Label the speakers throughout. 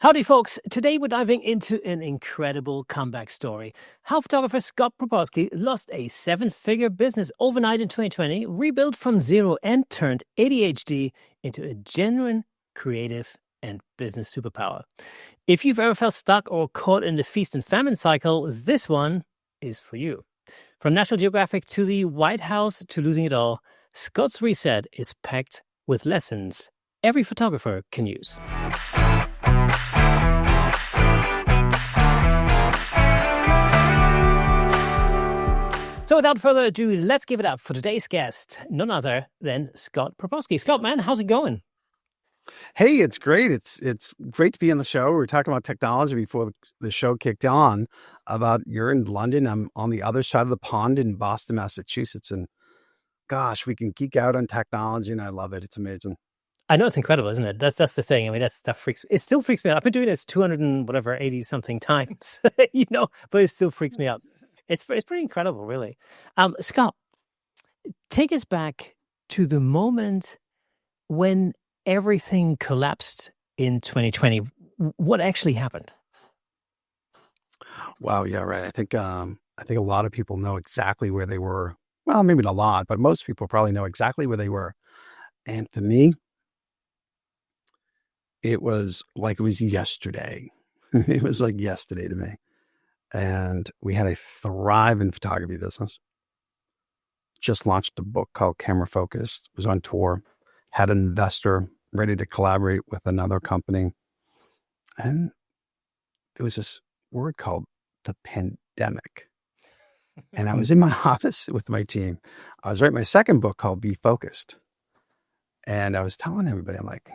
Speaker 1: Howdy, folks. Today we're diving into an incredible comeback story. How photographer Scott Proposki lost a seven-figure business overnight in 2020, rebuilt from zero, and turned ADHD into a genuine creative and business superpower. If you've ever felt stuck or caught in the feast and famine cycle, this one is for you. From National Geographic to the White House to losing it all, Scott's reset is packed with lessons every photographer can use. So without further ado, let's give it up for today's guest, none other than Scott Proposki. Scott, man, how's it going?
Speaker 2: Hey, it's great. It's great to be on the show. We were talking about technology before the show kicked on. About you're in London. I'm on the other side of the pond in Boston, Massachusetts, and gosh, we can geek out on technology, and I love it. It's amazing.
Speaker 1: I know, it's incredible, isn't it? That's the thing. I mean, that stuff it still freaks me out. I've been doing this 200 and whatever, 80 something times, but it still freaks me out. It's pretty incredible, really. Scott, take us back to the moment when everything collapsed in 2020. What actually happened?
Speaker 2: Wow, yeah, right. I think a lot of people know exactly where they were. Well, maybe not a lot, but most people probably know exactly where they were. And for me, it was like it was yesterday. It was like yesterday to me. And we had a thriving photography business. Just launched a book called Camera Focused. Was on tour. Had an investor ready to collaborate with another company. And there was this word called the pandemic. And I was in my office with my team. I was writing my second book called Be Focused. And I was telling everybody, I'm like,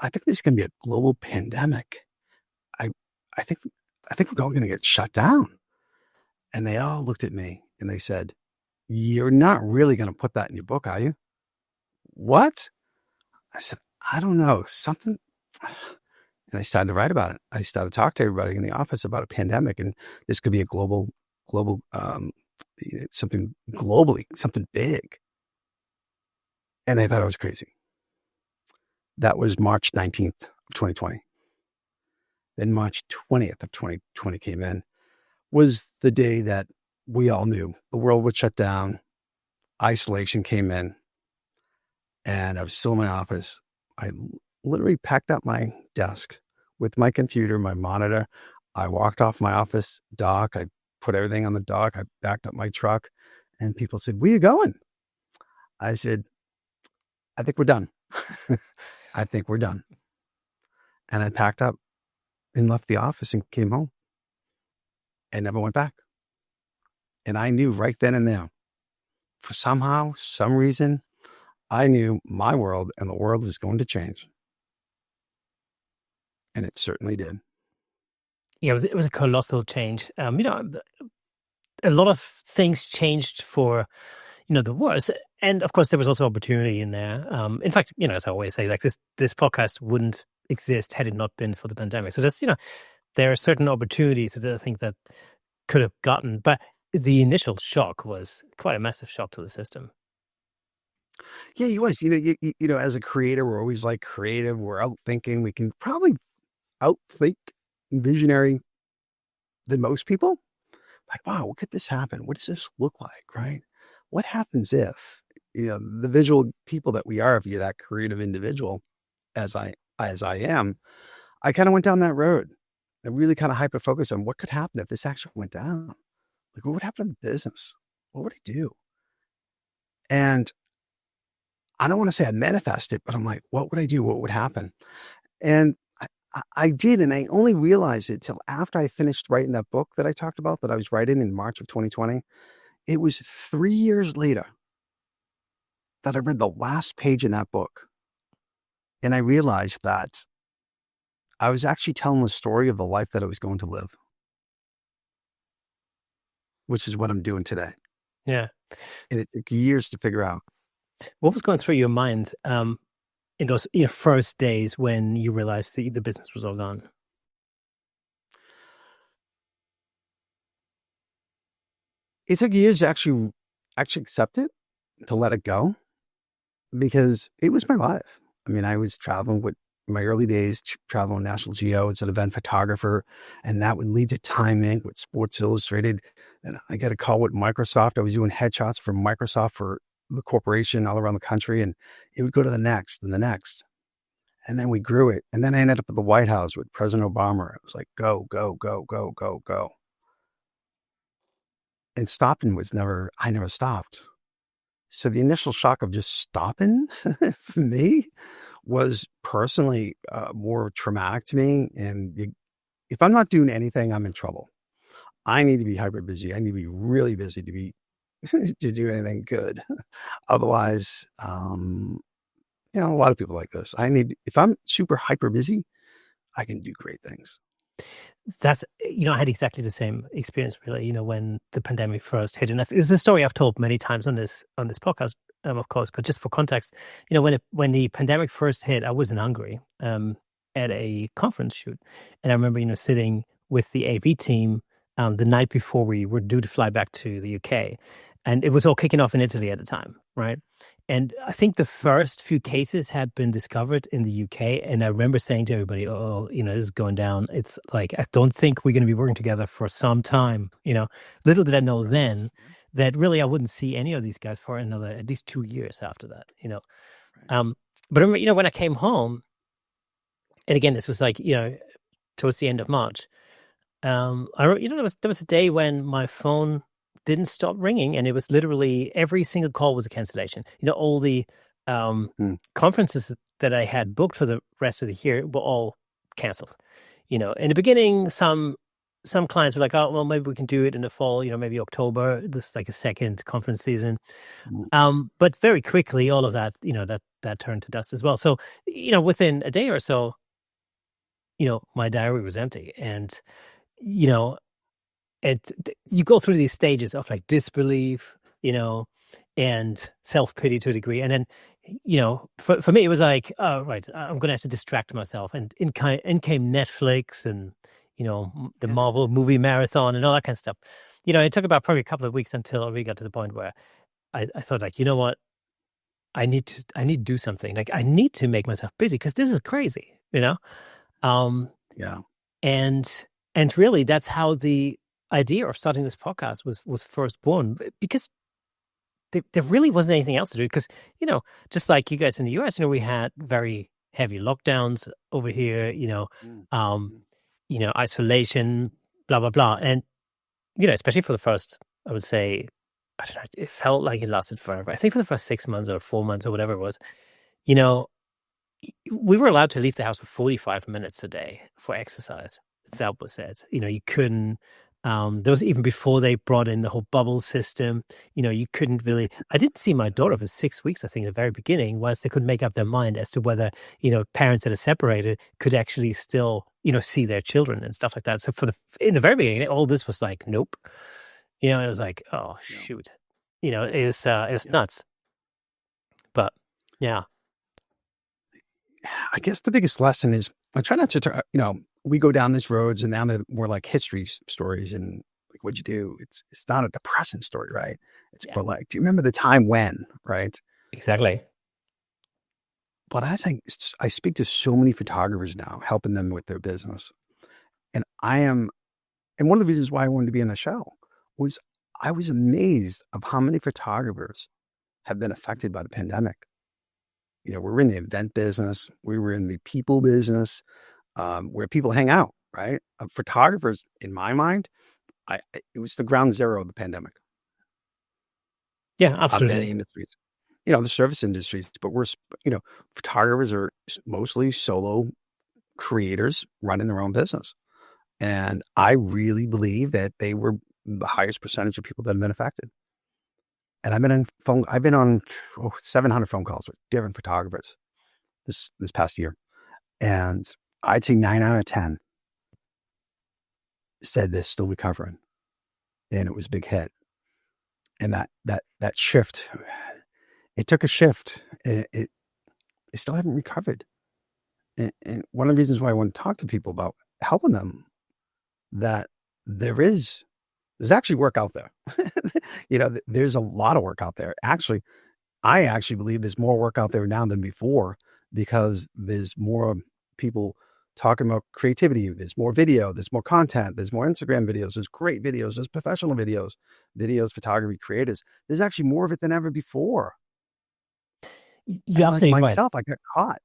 Speaker 2: I think this is going to be a global pandemic. I think we're all going to get shut down. And they all looked at me and they said, "You're not really going to put that in your book, are you?" What? I said, "I don't know, something." And I started to write about it. I started to talk to everybody in the office about a pandemic, and this could be a global, something globally, something big. And they thought I was crazy. That was March 19th of 2020. Then March 20th of 2020 came in, was the day that we all knew the world would shut down. Isolation came in, and I was still in my office. I literally packed up my desk with my computer, my monitor. I walked off my office dock. I put everything on the dock. I backed up my truck, and people said, "Where are you going?" I said, "I think we're done." I think we're done. And I packed up and left the office and came home and never went back. And I knew right then and there, for some reason, I knew my world and the world was going to change. And it certainly did.
Speaker 1: Yeah, it was a colossal change. A lot of things changed for, the worse. And of course, there was also opportunity in there. In fact, as I always say, like this podcast wouldn't exist had it not been for the pandemic. So that's, there are certain opportunities that I think that could have gotten, but the initial shock was quite a massive shock to the system.
Speaker 2: Yeah, he was. As a creator, we're always like creative. We're out thinking. We can probably outthink visionary than most people. Like, wow, what could this happen? What does this look like? Right? What happens if, the visual people that we are, if you're that creative individual, as I am, I kind of went down that road. I really kind of hyper-focused on what could happen if this actually went down. Like, what would happen to the business? What would I do? And I don't want to say I manifested, but I'm like, what would I do? What would happen? And I did, and I only realized it till after I finished writing that book that I talked about, that I was writing in March of 2020. It was 3 years later that I read the last page in that book. And I realized that I was actually telling the story of the life that I was going to live, which is what I'm doing today.
Speaker 1: Yeah.
Speaker 2: And it took years to figure out.
Speaker 1: What was going through your mind in those first days when you realized the business was all gone?
Speaker 2: It took years to actually accept it, to let it go, because it was my life. I mean, I was traveling with in my early days, traveling National Geo as an event photographer, and that would lead to Time Inc. with Sports Illustrated. And I got a call with Microsoft. I was doing headshots for Microsoft for the corporation all around the country, and it would go to the next and the next. And then we grew it. And then I ended up at the White House with President Obama. It was like, go, go, go, go, go, go. And stopping was I never stopped. So the initial shock of just stopping for me was personally more traumatic to me. And if I'm not doing anything, I'm in trouble. I need to be hyper busy. I need to be really busy to be to do anything good. Otherwise, a lot of people like this. If I'm super hyper busy, I can do great things.
Speaker 1: That's, I had exactly the same experience, really, when the pandemic first hit. And it's a story I've told many times on this podcast, of course, but just for context, when the pandemic first hit, I was in Hungary at a conference shoot. And I remember, sitting with the AV team the night before we were due to fly back to the UK. And it was all kicking off in Italy at the time, right? And I think the first few cases had been discovered in the UK. And I remember saying to everybody, oh, this is going down. It's like, I don't think we're going to be working together for some time. Little did I know then that really I wouldn't see any of these guys for another, at least 2 years after that, But I remember, when I came home, and again, this was like, towards the end of March, there was a day when my phone didn't stop ringing, and it was literally every single call was a cancellation. All the conferences that I had booked for the rest of the year were all canceled. In the beginning, some clients were like, oh, well, maybe we can do it in the fall, maybe October. This is like a second conference season. But very quickly, all of that, that turned to dust as well. So, within a day or so, my diary was empty. And, you go through these stages of like disbelief, and self-pity to a degree. And then, for me, it was like, oh, right, I'm going to have to distract myself. And in came Netflix and, the Marvel movie marathon and all that kind of stuff. It took about probably a couple of weeks until we got to the point where I thought, like, you know what? I need to do something. Like, I need to make myself busy because this is crazy,
Speaker 2: Yeah.
Speaker 1: And really, that's how the idea of starting this podcast was first born, because there really wasn't anything else to do. Because, just like you guys in the US, we had very heavy lockdowns over here, isolation, blah, blah, blah. And, especially for the first, I would say, I don't know, it felt like it lasted forever. I think for the first 6 months or 4 months or whatever it was, we were allowed to leave the house for 45 minutes a day for exercise. That was it. You couldn't, there was even before they brought in the whole bubble system, you couldn't really, I didn't see my daughter for 6 weeks, I think, at the very beginning, once they couldn't make up their mind as to whether, parents that are separated could actually still, see their children and stuff like that. So in the very beginning, all this was like, nope. It was like, oh, shoot. It was nuts. But yeah.
Speaker 2: I guess the biggest lesson is I try not to, we go down these roads and now they're more like history stories and like, what'd you do? It's not a depressing story, right? It's more like, do you remember the time when, right?
Speaker 1: Exactly.
Speaker 2: But I speak to so many photographers now, helping them with their business. And and one of the reasons why I wanted to be on the show was I was amazed of how many photographers have been affected by the pandemic. We're in the event business. We were in the people business, where people hang out, right? Photographers, in my mind, it was the ground zero of the pandemic.
Speaker 1: Yeah, absolutely.
Speaker 2: Of many industries, the service industries, but photographers are mostly solo creators running their own business. And I really believe that they were the highest percentage of people that have been affected. And I've been on 700 phone calls with different photographers this past year. And I'd say 9 out of 10 said they're still recovering. And it was a big hit. And that shift, it took a shift. They still haven't recovered. And one of the reasons why I want to talk to people about helping them, that there's actually work out there. There's a lot of work out there. Actually, I actually believe there's more work out there now than before because there's more people talking about creativity. There's more video, there's more content, there's more Instagram videos, there's great videos, there's professional videos, photography creators. There's actually more of it than ever before.
Speaker 1: You're
Speaker 2: And like
Speaker 1: absolutely right.
Speaker 2: myself, I got caught.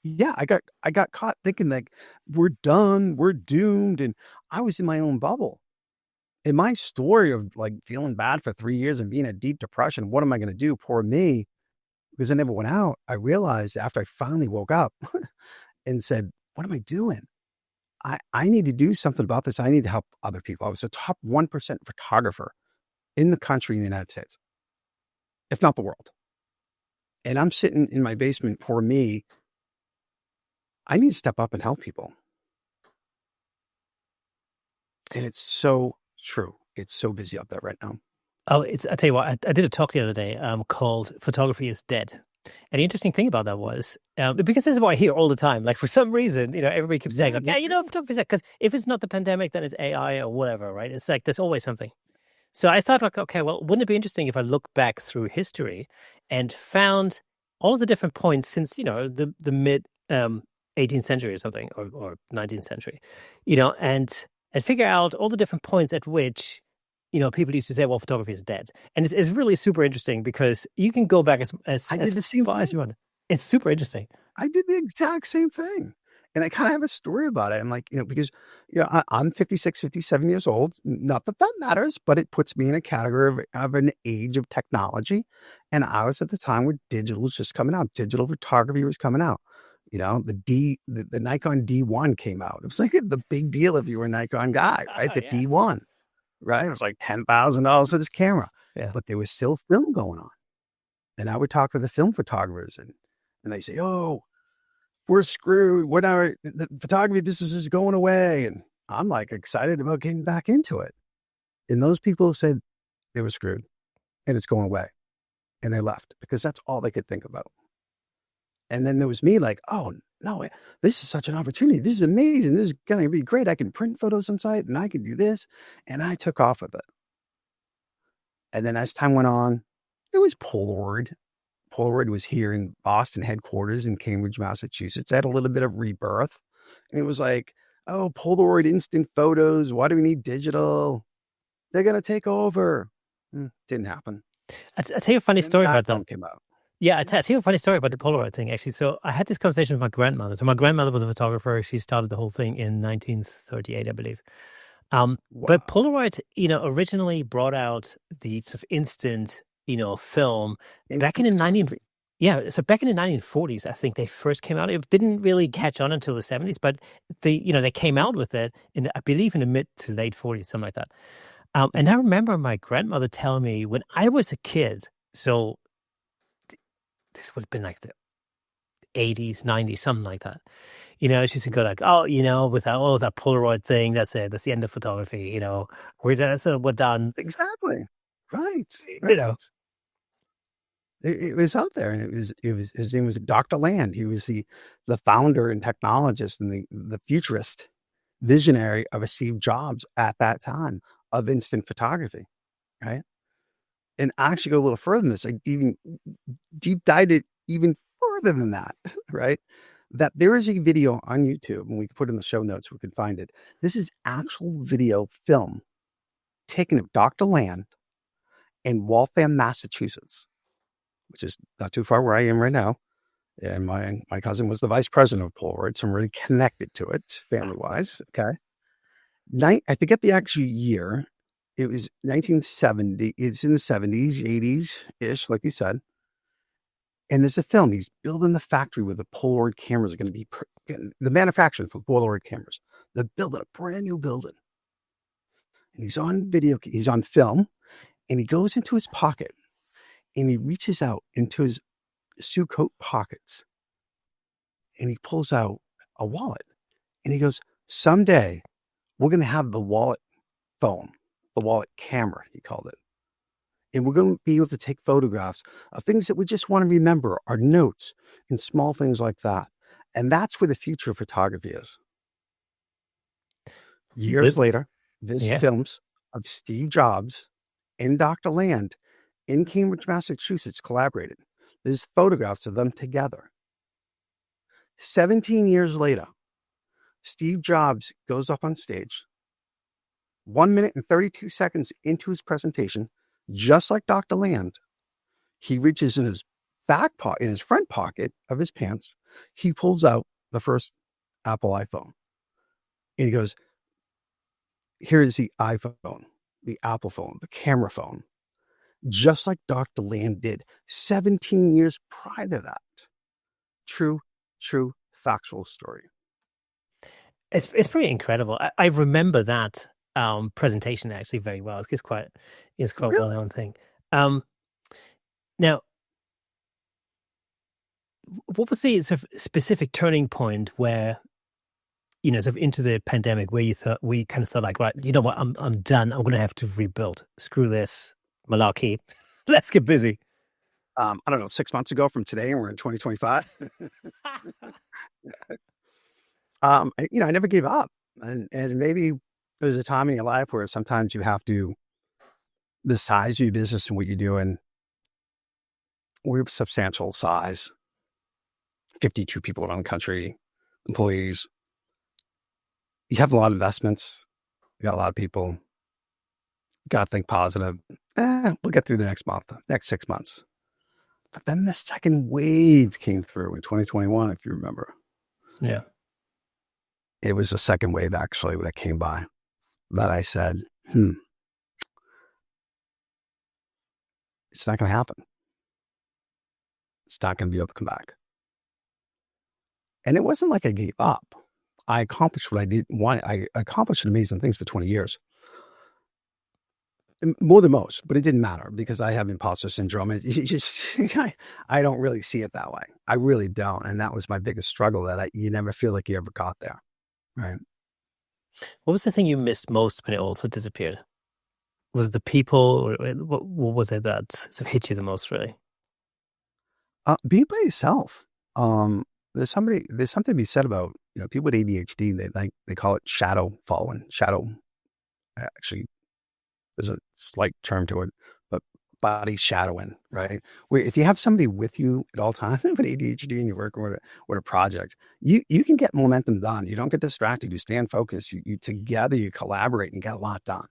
Speaker 2: Yeah, I got caught thinking like we're done, we're doomed, and I was in my own bubble. In my story of like feeling bad for 3 years and being in a deep depression, what am I going to do? Poor me, because I never went out. I realized after I finally woke up and said, "What am I doing? I need to do something about this. I need to help other people." I was a top 1% photographer in the country in the United States, if not the world. And I'm sitting in my basement, poor me. I need to step up and help people. And it's so true. It's so busy out there right now.
Speaker 1: Oh, I tell you what, I did a talk the other day called Photography is Dead. And the interesting thing about that was, because this is what I hear all the time, like for some reason, everybody keeps saying,
Speaker 2: Yeah,
Speaker 1: okay, photography is dead. Because if it's not the pandemic, then it's AI or whatever, right? It's like there's always something. So I thought, like, okay, well, wouldn't it be interesting if I look back through history and found all of the different points since, the mid 18th century or something, or 19th century, and figure out all the different points at which, people used to say, well, photography is dead. And it's really super interesting because you can go back
Speaker 2: I did
Speaker 1: as
Speaker 2: the same
Speaker 1: far as
Speaker 2: thing.
Speaker 1: you want. It's super interesting.
Speaker 2: I did the exact same thing. And I kind of have a story about it. I'm like, because, I'm 56, 57 years old. Not that that matters, but it puts me in a category of an age of technology. And I was at the time where digital was just coming out. Digital photography was coming out. The Nikon D1 came out. It was like the big deal if you were a Nikon guy, right? The
Speaker 1: Yeah.
Speaker 2: D1, right? It was like $10,000 for this camera,
Speaker 1: Yeah.
Speaker 2: but there was still film going on. And I would talk to the film photographers and they say, "Oh, we're screwed. The photography business is going away." And I'm like excited about getting back into it. And those people said they were screwed and it's going away. And they left because that's all they could think about. And then there was me like, "Oh, no, this is such an opportunity. This is amazing. This is going to be great. I can print photos on site and I can do this." And I took off with it. And then as time went on, it was Polaroid. Polaroid was here in Boston headquarters in Cambridge, Massachusetts. I had a little bit of rebirth. And it was like, "Oh, Polaroid instant photos. Why do we need digital? They're going to take over." Didn't happen.
Speaker 1: I'll tell you a funny
Speaker 2: Then the
Speaker 1: story about that.
Speaker 2: iPhone came out.
Speaker 1: Yeah, I'll
Speaker 2: Yeah.
Speaker 1: tell you a funny story about the Polaroid thing, actually. So I had this conversation with my grandmother. So my grandmother was a photographer. She started the whole thing in 1938, I believe. But
Speaker 2: Wow.
Speaker 1: Polaroid, originally brought out the sort of instant, film back in
Speaker 2: Instant
Speaker 1: the
Speaker 2: photography.
Speaker 1: so back in the 1940s, I think they first came out. It didn't really catch on until the 70s, but they came out with it I believe in the mid to late 40s, something like that. And I remember my grandmother telling me when I was a kid, so this would have been like the 80s, 90s, something like that. She used to go like, "Oh, with that Polaroid thing, that's it. That's the end of photography. We're done."
Speaker 2: Exactly. Right.
Speaker 1: You know,
Speaker 2: Right. It was out there, and it was his name was Dr. Land. He was the founder and technologist and the futurist visionary of a Steve Jobs at that time of instant photography, right? And I actually go a little further than this. I even deep dived it even further than that, right? That there is a video on YouTube, and we can put it in the show notes. We can find it. This is actual video film taken of Dr. Land in Waltham, Massachusetts, which is not too far where I am right now. And my cousin was the vice president of Polaroid, so I'm really connected to it family wise. Okay. I forget the actual year. It was 1970. It's in the 70s, 80s ish, like you said. And there's a film. He's building the factory where the Polaroid cameras are going to be, the manufacturing for Polaroid cameras. They're building a brand new building. And he's on video, he's on film, and he goes into his pocket and he reaches out into his suit coat pockets and he pulls out a wallet and he goes, "Someday we're going to have the wallet phone, the wallet camera," he called it. "And we're going to be able to take photographs of things that we just want to remember, our notes and small things like that." And that's where the future of photography is. Years
Speaker 1: Lit-
Speaker 2: later, there's
Speaker 1: yeah.
Speaker 2: films of Steve Jobs and Dr. Land in Cambridge, Massachusetts collaborated. There's photographs of them together. 17 years later, Steve Jobs goes up on stage 1 minute and 32 seconds into his presentation, just like Dr. Land. He reaches in his in his front pocket of his pants. He pulls out the first Apple iPhone. And he goes, here is the iPhone, the Apple phone, the camera phone, just like Dr. Land did 17 years prior to that. True, factual story.
Speaker 1: It's pretty incredible. I remember that presentation actually very well. It's quite
Speaker 2: Really?
Speaker 1: well known thing. Now, what was the sort of specific turning point where, sort of into the pandemic, where we kind of thought like, right, you know what, I'm done. I'm going to have to rebuild. Screw this malarkey. Let's get busy.
Speaker 2: I don't know, 6 months ago from today, and we're in 2025. I never gave up, and maybe there's a time in your life where sometimes you have to, the size of your business and what you're doing, we're substantial size, 52 people around the country, employees. You have a lot of investments. You got a lot of people. Got to think positive. We'll get through the next 6 months. But then the second wave came through in 2021, if you remember.
Speaker 1: Yeah.
Speaker 2: It was the second wave, actually, that came by that I said, it's not going to happen. It's not going to be able to come back. And it wasn't like I gave up. I accomplished what I did want. I accomplished amazing things for 20 years. More than most, but it didn't matter because I have imposter syndrome. I don't really see it that way. I really don't. And that was my biggest struggle, that you never feel like you ever got there. Right.
Speaker 1: What was the thing you missed most when it also disappeared? Was it the people, or what was it that sort of hit you the most, really?
Speaker 2: Be by yourself. There's something to be said about, people with ADHD. They call it shadow following. Actually, there's a slight term to it, but body shadowing, right? Where if you have somebody with you at all times with ADHD and you're working with a project, you can get momentum done. You don't get distracted. You stand focused. You together, you collaborate and get a lot done.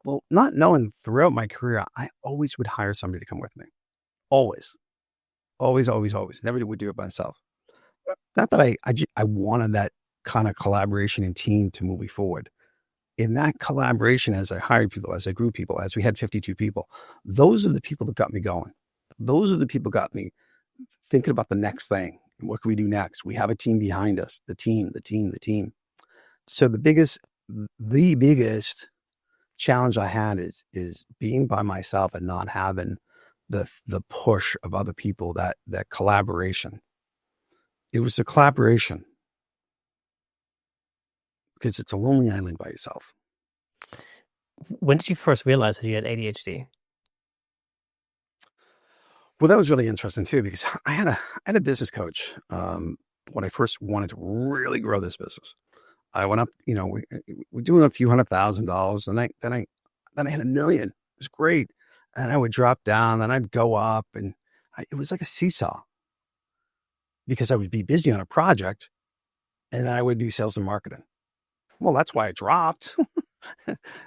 Speaker 2: Well, not knowing throughout my career, I always would hire somebody to come with me. Always. Never would do it by myself. Not that I wanted that kind of collaboration and team to move me forward. In that collaboration, as I hired people, as I grew people, as we had 52 people, those are the people that got me going. Those are the people got me thinking about the next thing. What can we do next? We have a team behind us, the team. So the biggest challenge I had is being by myself and not having the push of other people, that collaboration. It was a collaboration, because it's a lonely island by yourself.
Speaker 1: When did you first realize that you had ADHD?
Speaker 2: Well, that was really interesting too, because I had a business coach when I first wanted to really grow this business. I went up, we're doing a few $100,000, and then I had $1 million. It was great, and I would drop down, then I'd go up, and it was like a seesaw, because I would be busy on a project, and then I would do sales and marketing. Well, that's why it dropped.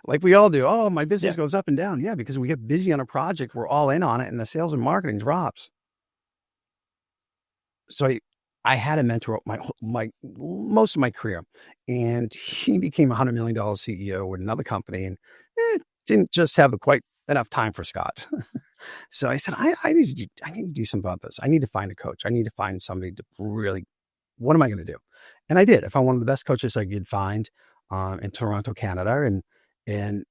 Speaker 2: Like we all do. Oh, my business goes up and down. Yeah, because we get busy on a project, we're all in on it, and the sales and marketing drops. So I had a mentor my most of my career, and he became a $100 million CEO with another company, and didn't just have quite enough time for Scott. So I said, I need to do something about this. I need to find a coach. I need to find somebody to really, what am I going to do? And I did. I found one of the best coaches I could find in Toronto, Canada. And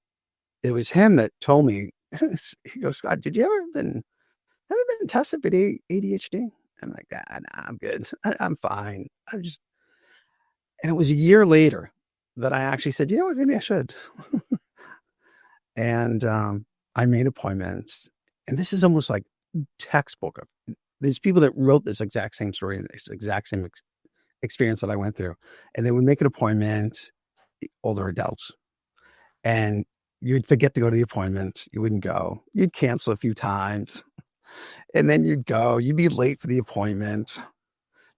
Speaker 2: it was him that told me, he goes, Scott, have you ever been tested for ADHD? I'm like, nah, I'm good. I'm fine. And it was a year later that I actually said, you know what, maybe I should. And I made appointments. And this is almost like textbook. There's people that wrote this exact same story and this exact same experience that I went through. And they would make an appointment, older adults. And you'd forget to go to the appointment. You wouldn't go. You'd cancel a few times. And then you'd go. You'd be late for the appointment.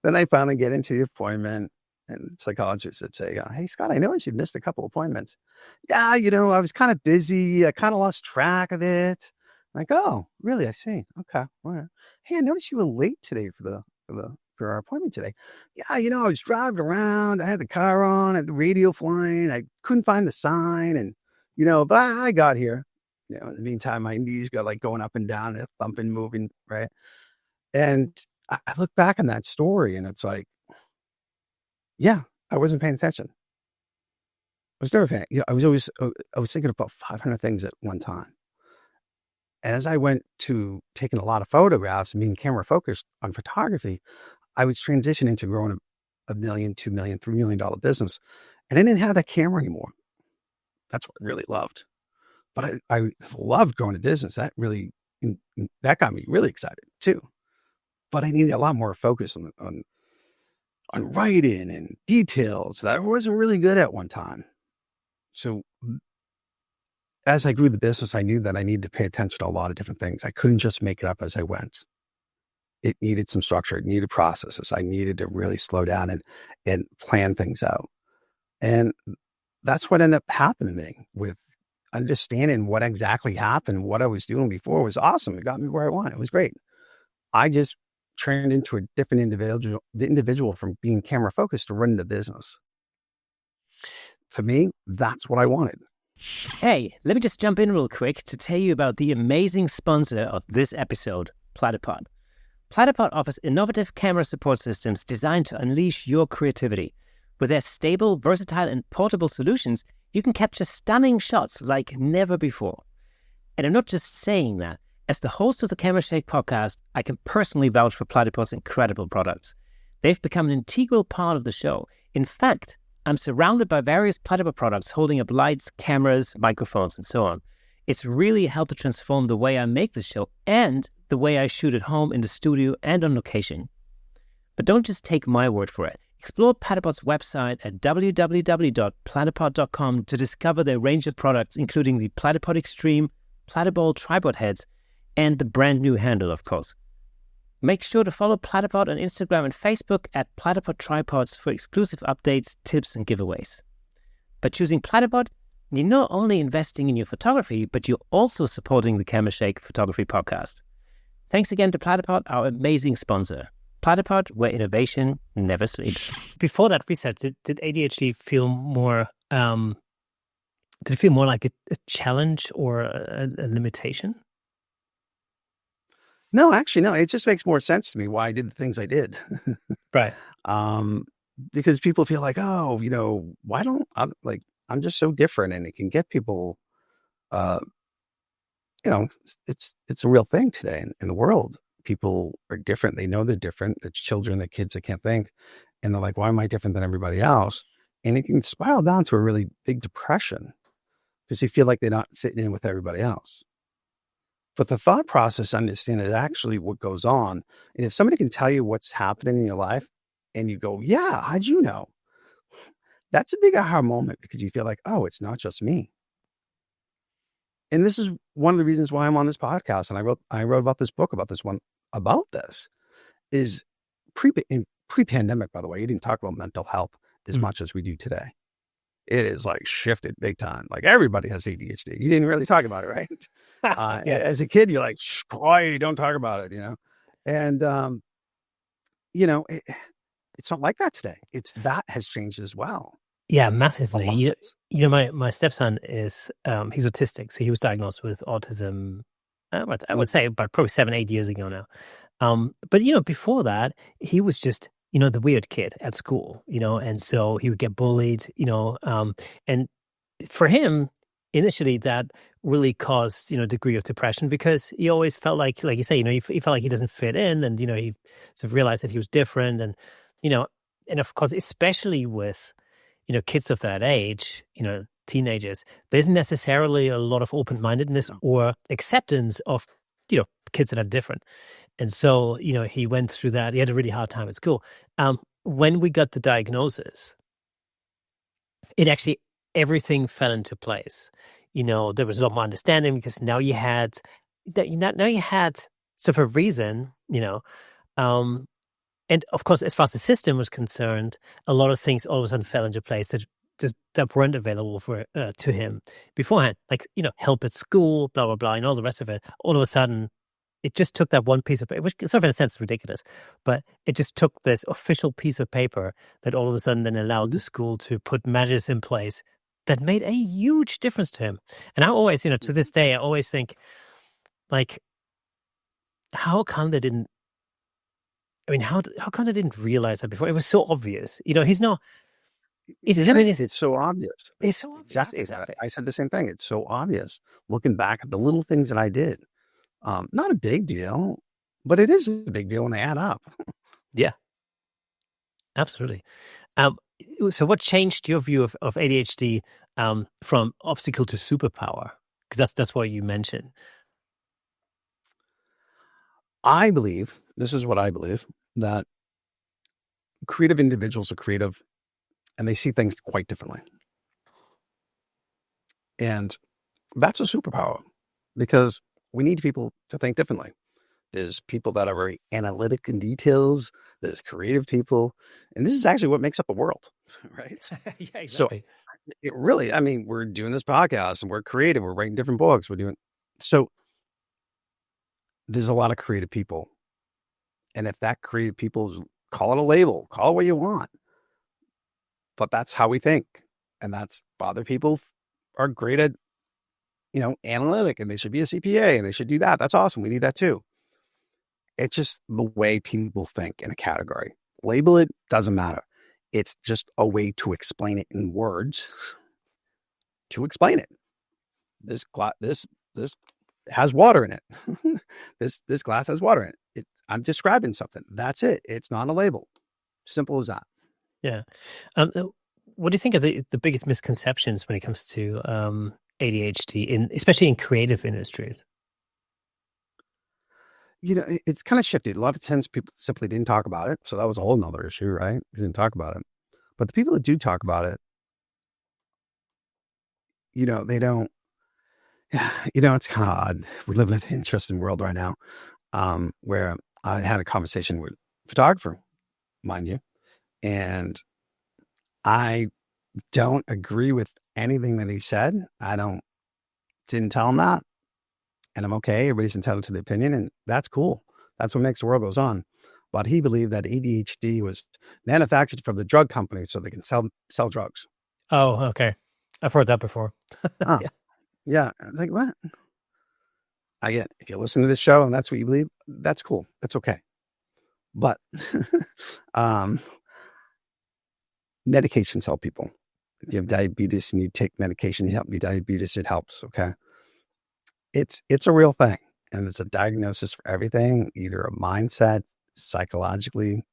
Speaker 2: Then I finally get into the appointment. And psychologists would say, "Hey, Scott, I noticed you missed a couple appointments." Yeah, I was kind of busy. I kind of lost track of it. Like, oh, really? I see. Okay. All right. Hey, I noticed you were late today for our appointment today. Yeah, I was driving around. I had the car on, I had the radio flying. I couldn't find the sign, and but I got here. In the meantime, my knees got like going up and down, and thumping, moving, right? And I look back on that story, and it's like, yeah, I wasn't paying attention. I was never paying. I was thinking about 500 things at one time. As I went to taking a lot of photographs and being camera focused on photography, I was transitioning into growing a million, $2 million, $3 million business. And I didn't have that camera anymore. That's what I really loved. But I loved growing a business. That got me really excited too. But I needed a lot more focus on writing and details that I wasn't really good at one time. So as I grew the business, I knew that I needed to pay attention to a lot of different things. I couldn't just make it up as I went. It needed some structure. It needed processes. I needed to really slow down and plan things out. And that's what ended up happening to me with understanding what exactly happened. What I was doing before was awesome. It got me where I wanted. It was great. I just turned into a different individual from being camera focused to running the business. For me, that's what I wanted.
Speaker 1: Hey, let me just jump in real quick to tell you about the amazing sponsor of this episode, Platypod. Platypod offers innovative camera support systems designed to unleash your creativity. With their stable, versatile, and portable solutions, you can capture stunning shots like never before. And I'm not just saying that. As the host of the Camera Shake podcast, I can personally vouch for Platypod's incredible products. They've become an integral part of the show. In fact, I'm surrounded by various Platypod products holding up lights, cameras, microphones, and so on. It's really helped to transform the way I make the show and the way I shoot at home, in the studio, and on location. But don't just take my word for it. Explore Platypod's website at www.platypod.com to discover their range of products, including the Platypod Extreme, Platypod tripod heads, and the brand new handle, of course. Make sure to follow Platypod on Instagram and Facebook at Platypod Tripods for exclusive updates, tips, and giveaways. By choosing Platypod, you're not only investing in your photography, but you're also supporting the Camera Shake Photography Podcast. Thanks again to Platypod, our amazing sponsor. Platypod, where innovation never sleeps. Before that reset, did ADHD feel more? Did it feel more like a challenge or a limitation?
Speaker 2: No, actually, no. It just makes more sense to me why I did the things I did.
Speaker 1: Right.
Speaker 2: Because people feel like, oh, why don't I'm just so different, and it can get people. It's a real thing today in the world. People are different. They know they're different. It's children, the kids that can't think, and they're like, why am I different than everybody else? And it can spiral down to a really big depression because they feel like they're not fitting in with everybody else. But the thought process, understand, is actually what goes on. And if somebody can tell you what's happening in your life and you go, yeah, how'd you know? That's a big aha moment because you feel like, oh, it's not just me. And this is one of the reasons why I'm on this podcast. And I wrote about this book about this is pre-pandemic, by the way, you didn't talk about mental health as much as we do today. It is like shifted big time. Like everybody has ADHD. You didn't really talk about it, right? Yeah. As a kid, you're like, quiet, don't talk about it, And, it's not like that today. That has changed as well.
Speaker 1: Yeah, massively. My stepson is, he's autistic. So he was diagnosed with autism, I would say about probably 7-8 years ago now. But, before that, he was just, the weird kid at school, and so he would get bullied, and for him, initially that really caused, degree of depression because he always felt like you say, he felt like he doesn't fit in and, he sort of realized that he was different and, and of course, especially with, kids of that age, teenagers, there isn't necessarily a lot of open-mindedness or acceptance of, kids that are different. And so, he went through that. He had a really hard time at school. When we got the diagnosis, it actually, everything fell into place. There was a lot more understanding because now you had sort of a reason, And of course, as far as the system was concerned, a lot of things all of a sudden fell into place that weren't available for to him beforehand, like help at school, blah blah blah, and all the rest of it. All of a sudden, it just took that one piece of paper, which sort of in a sense is ridiculous, but it just took this official piece of paper that all of a sudden then allowed the school to put measures in place that made a huge difference to him. And I always, to this day, I always think, like, how come they didn't? I mean, how come they didn't realize that before? It was so obvious. He's not. I mean, is it?
Speaker 2: It's so obvious.
Speaker 1: It's so obvious.
Speaker 2: Exactly. I said the same thing. It's so obvious looking back at the little things that I did. Not a big deal, but it is a big deal when they add up.
Speaker 1: Yeah, absolutely. So what changed your view of ADHD from obstacle to superpower? Because that's what you mentioned.
Speaker 2: I believe, this is what I believe, that creative individuals are creative and they see things quite differently. And that's a superpower because we need people to think differently. There's people that are very analytic in details. There's creative people. And this is actually what makes up the world, right?
Speaker 1: Yeah, exactly.
Speaker 2: So it really, I mean, we're doing this podcast and we're creative. We're writing different books. So there's a lot of creative people. And if that creative people is, call it a label, call it what you want. But that's how we think. And that's other people are great at, analytic, and they should be a CPA and they should do that. That's awesome. We need that too. It's just the way people think in a category. Label it, doesn't matter. It's just a way to explain it in words. To explain it. This has water in it. this glass has water in it. I'm describing something. That's it. It's not a label. Simple as that.
Speaker 1: Yeah. What do you think are the biggest misconceptions when it comes to ADHD, especially in creative industries?
Speaker 2: It's kind of shifted. A lot of times people simply didn't talk about it. So that was a whole nother issue, right? They didn't talk about it. But the people that do talk about it, they don't, it's kind of odd. We live in an interesting world right now where I had a conversation with a photographer, mind you, and I don't agree with anything that he said. Didn't tell him that. And I'm okay. Everybody's entitled to the opinion, and that's cool. That's what makes the world goes on. But he believed that ADHD was manufactured from the drug companies so they can sell drugs.
Speaker 1: Oh, okay. I've heard that before.
Speaker 2: Oh, yeah. I was like, what? I get if you listen to this show and that's what you believe, that's cool. That's okay. But medications help people. If you have diabetes and you take medication to help you diabetes, it helps. Okay. It's a real thing. And it's a diagnosis for everything, either a mindset, psychologically,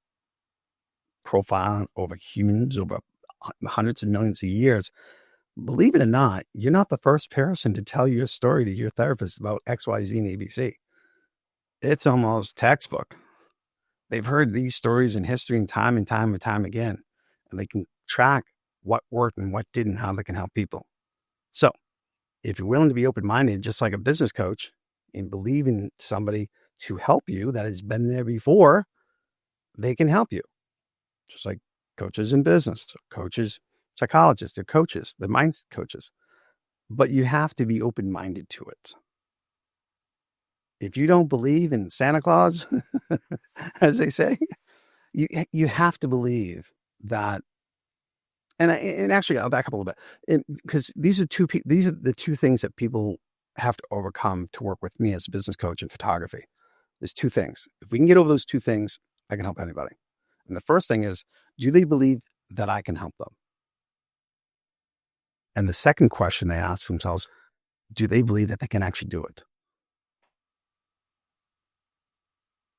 Speaker 2: profiling over humans over hundreds of millions of years. Believe it or not, you're not the first person to tell your story to your therapist about X, Y, Z, and ABC. It's almost textbook. They've heard these stories in history and time again, and they can track what worked and what didn't, how they can help people. So if you're willing to be open-minded, just like a business coach, and believe in somebody to help you that has been there before, they can help you. Just like coaches in business, coaches, psychologists, they're coaches, they're mindset coaches. But you have to be open-minded to it. If you don't believe in Santa Claus, as they say, you have to believe that. And actually, I'll back up a little bit, because these are the two things that people have to overcome to work with me as a business coach in photography. There's two things. If we can get over those two things, I can help anybody. And the first thing is, do they believe that I can help them? And the second question they ask themselves, do they believe that they can actually do it?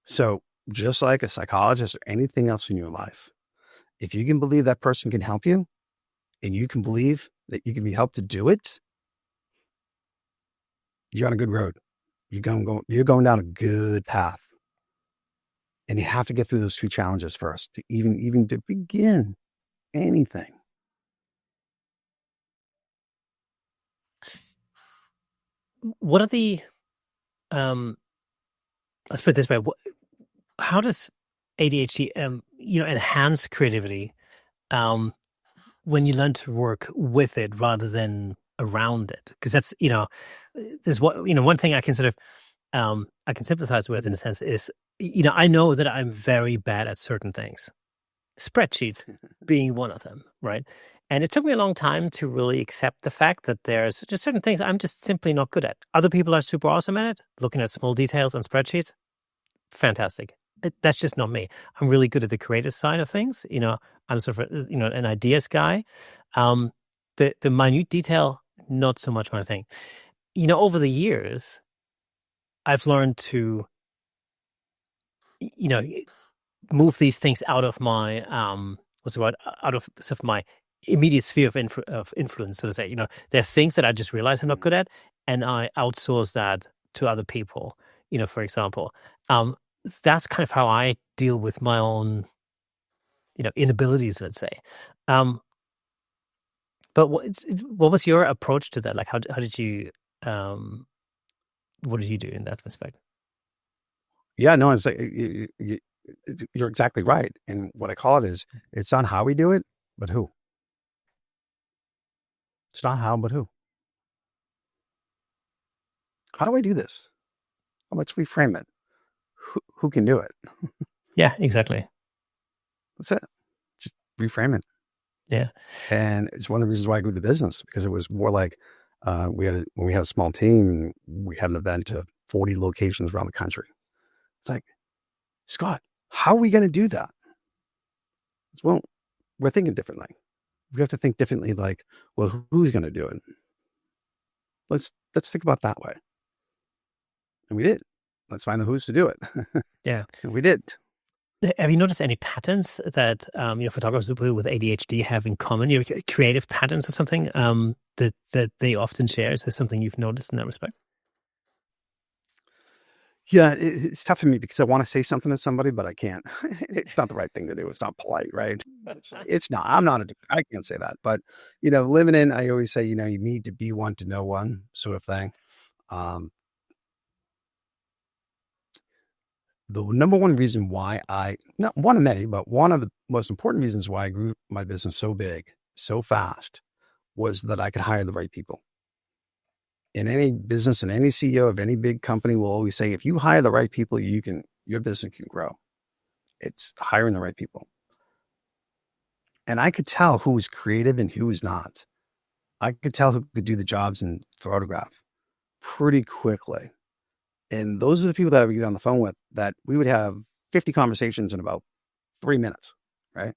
Speaker 2: So just like a psychologist or anything else in your life, if you can believe that person can help you and you can believe that you can be helped to do it, you're on a good road. You're going down a good path. And you have to get through those two challenges first to even to begin anything.
Speaker 1: What are the let's put it this way, how does ADHD, enhance creativity when you learn to work with it rather than around it. Because that's, there's one thing I can sort of I can sympathize with in a sense is, I know that I'm very bad at certain things, spreadsheets being one of them, right? And it took me a long time to really accept the fact that there's just certain things I'm just simply not good at. Other people are super awesome at it, looking at small details on spreadsheets, fantastic. That's just not me. I'm really good at the creative side of things. I'm sort of an ideas guy. Um, the minute detail, not so much my thing. Over the years, I've learned to you know move these things out of my what's the word, out of sort of my immediate sphere of influence, so to say. There are things that I just realize I'm not good at, and I outsource that to other people. For example, that's kind of how I deal with my own inabilities, let's say. Um, but what was your approach to that? Like, how did you what did you do in that respect?
Speaker 2: Yeah, no, it's like you're exactly right. And what I call it is, it's not how we do it, but who. It's not how, but who. How do I do this? Well, let's reframe it. Who can do it?
Speaker 1: Yeah, exactly.
Speaker 2: That's it. Just reframe it.
Speaker 1: Yeah.
Speaker 2: And it's one of the reasons why I grew the business, because it was more like when we had a small team, we had an event to 40 locations around the country. It's like, Scott, how are we going to do that? It's, well, we're thinking differently. We have to think differently. Like, well, who's going to do it? Let's think about that way. And we did. Let's find the who's to do it.
Speaker 1: Yeah.
Speaker 2: And we did.
Speaker 1: Have you noticed any patterns that photographers with ADHD have in common? Creative patterns or something that they often share? Is there something you've noticed in that respect?
Speaker 2: Yeah, it's tough for me because I want to say something to somebody, but I can't. It's not the right thing to do. It's not polite, right? It's not. I can't say that. But living in, I always say, you need to be one to know one, sort of thing. The number one reason why not one of many, but one of the most important reasons why I grew my business so big, so fast, was that I could hire the right people. In any business, and any CEO of any big company will always say, if you hire the right people, your business can grow. It's hiring the right people. And I could tell who was creative and who was not. I could tell who could do the jobs in photograph pretty quickly. And those are the people that I would get on the phone with, that we would have 50 conversations in about 3 minutes, right?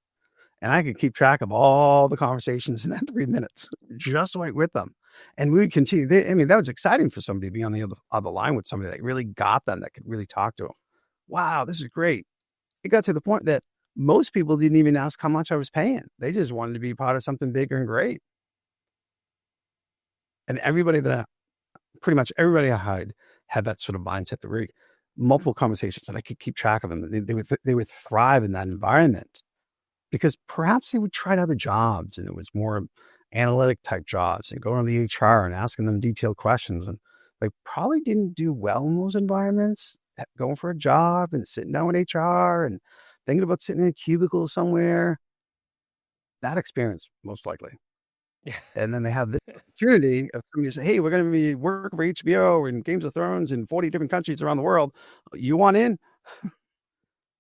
Speaker 2: And I could keep track of all the conversations in that 3 minutes, just right with them. And we would continue. That was exciting for somebody to be on the other line with somebody that really got them, that could really talk to them. Wow, this is great. It got to the point that most people didn't even ask how much I was paying. They just wanted to be part of something bigger and great. And pretty much everybody I hired had that sort of mindset. There were multiple conversations that I could keep track of them. They would thrive in that environment, because perhaps they would try other jobs, and it was more analytic type jobs, and going to the HR and asking them detailed questions. And they probably didn't do well in those environments, going for a job and sitting down with HR and thinking about sitting in a cubicle somewhere. That experience, most likely.
Speaker 1: Yeah.
Speaker 2: And then they have this opportunity of somebody say, hey, we're going to be working for HBO and Games of Thrones in 40 different countries around the world. You want in?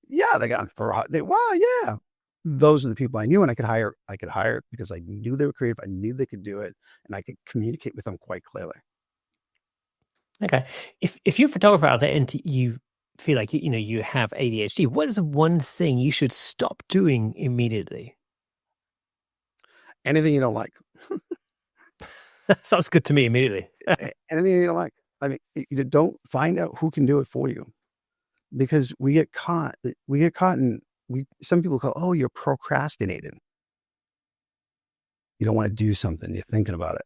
Speaker 2: Yeah, they got wow, yeah. Those are the people I knew, and I could hire because I knew they were creative. I knew they could do it, and I could communicate with them quite clearly.
Speaker 1: Okay. If you're a photographer out there and you feel like you have ADHD, what is the one thing you should stop doing immediately?
Speaker 2: Anything you don't like.
Speaker 1: Sounds good to me immediately.
Speaker 2: Anything you don't like. I mean, don't find out who can do it for you, because we get caught in, some people call, oh, you're procrastinating. You don't want to do something. You're thinking about it.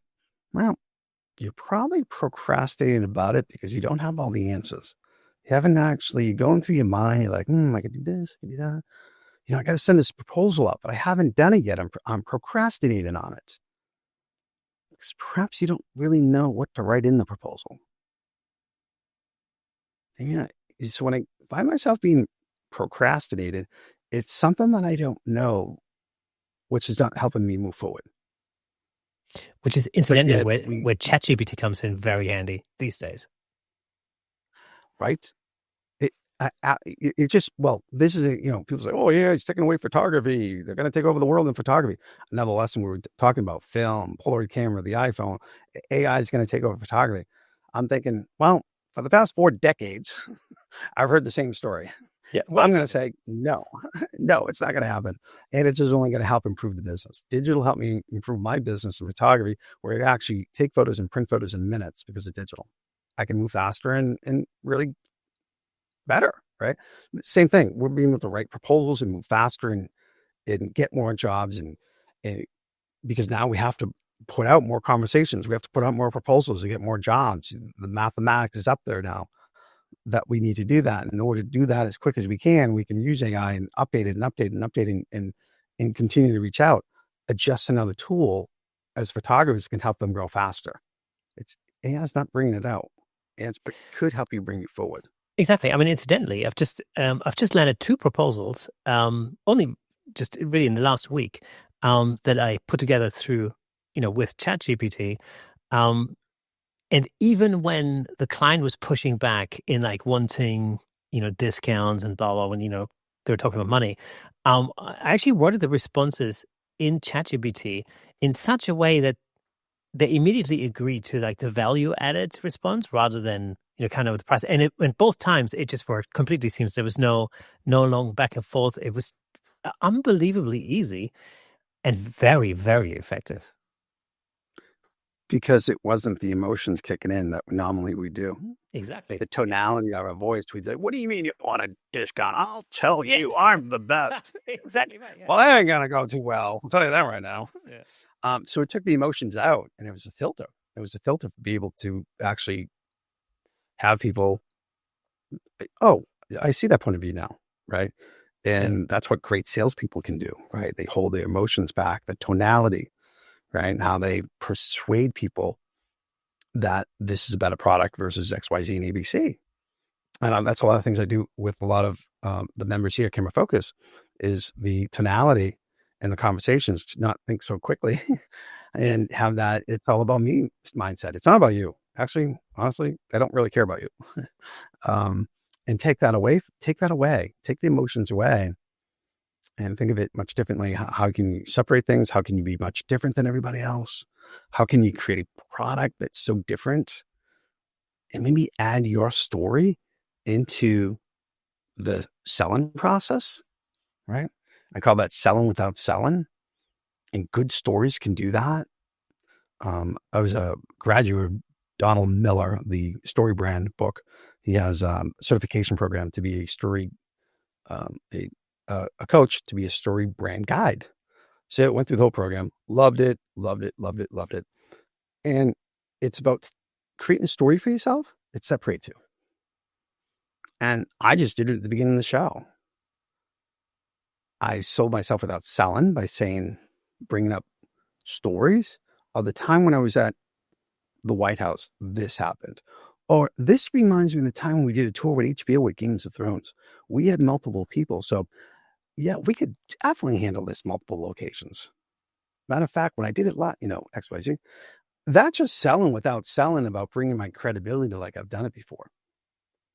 Speaker 2: Well, you're probably procrastinating about it because you don't have all the answers. You haven't actually going through your mind. You're like, I could do this, I could do that. I got to send this proposal up, but I haven't done it yet. I'm procrastinating on it. Because perhaps you don't really know what to write in the proposal. And so when I find myself being procrastinated, it's something that I don't know, which is not helping me move forward.
Speaker 1: Which is
Speaker 2: But
Speaker 1: incidentally
Speaker 2: yet
Speaker 1: where ChatGPT comes in very handy these days.
Speaker 2: right? It just, well, this is people say, oh yeah, it's taking away photography. They're going to take over the world in photography. Another lesson we were talking about: film, Polaroid camera, the iPhone. AI is going to take over photography. I'm thinking, well, for the past 4 decades, I've heard the same story.
Speaker 1: Yeah,
Speaker 2: I'm going to say no, no, it's not going to happen, and it's just only going to help improve the business. Digital helped me improve my business in photography, where I actually take photos and print photos in minutes because of digital. I can move faster and really better, right? Same thing. We're being with the right proposals and move faster and get more jobs and because now we have to put out more conversations. We have to put out more proposals to get more jobs. The mathematics is up there now that we need to do that. And in order to do that as quick as we can use AI and update it and update and update and continue to reach out. Adjust another tool as photographers can help them grow faster. It's AI is not bringing it out, and it could help you bring you forward.
Speaker 1: Exactly. I mean, incidentally, I've just landed 2 proposals, only just really in the last week, that I put together through, with ChatGPT. And even when the client was pushing back in like wanting, discounts and blah blah, when they were talking about money, I actually worded the responses in ChatGPT in such a way that they immediately agreed to like the value added response rather than kind of the price. And both times it just worked completely seamless. There was no long back and forth. It was unbelievably easy and very, very effective.
Speaker 2: Because it wasn't the emotions kicking in that normally we do.
Speaker 1: Exactly.
Speaker 2: The tonality of our voice, we'd say, what do you mean you want a discount? I'll tell you,
Speaker 1: Yes.
Speaker 2: I'm the best.
Speaker 1: Exactly right. Yeah.
Speaker 2: Well, that ain't going to go too well. I'll tell you that right now.
Speaker 1: Yeah.
Speaker 2: So it took the emotions out, and it was a filter. It was a filter to be able to actually have people, oh, I see that point of view now, right? And that's what great salespeople can do, right? They hold their emotions back, the tonality, right? And how they persuade people that this is a better product versus XYZ and ABC. And that's a lot of things I do with a lot of the members here at Camera Focus is the tonality and the conversations to not think so quickly and have that it's all about me mindset. It's not about you. Actually, honestly, I don't really care about you. And take that away, take the emotions away and think of it much differently. How can you separate things? How can you be much different than everybody else? How can you create a product that's so different and maybe add your story into the selling process, right? I call that selling without selling, and good stories can do that. I was a graduate of Donald Miller, the Story Brand book. He has a certification program to be a story, a coach to be a story brand guide. So it went through the whole program, loved it. And it's about creating a story for yourself that separates you. And I just did it at the beginning of the show. I sold myself without selling by bringing up stories of the time when I was at the White House, this happened. Or this reminds me of the time when we did a tour with HBO with Games of Thrones. We had multiple people. So yeah, we could definitely handle this multiple locations. Matter of fact, when I did it, XYZ, that's just selling without selling about bringing my credibility to like I've done it before.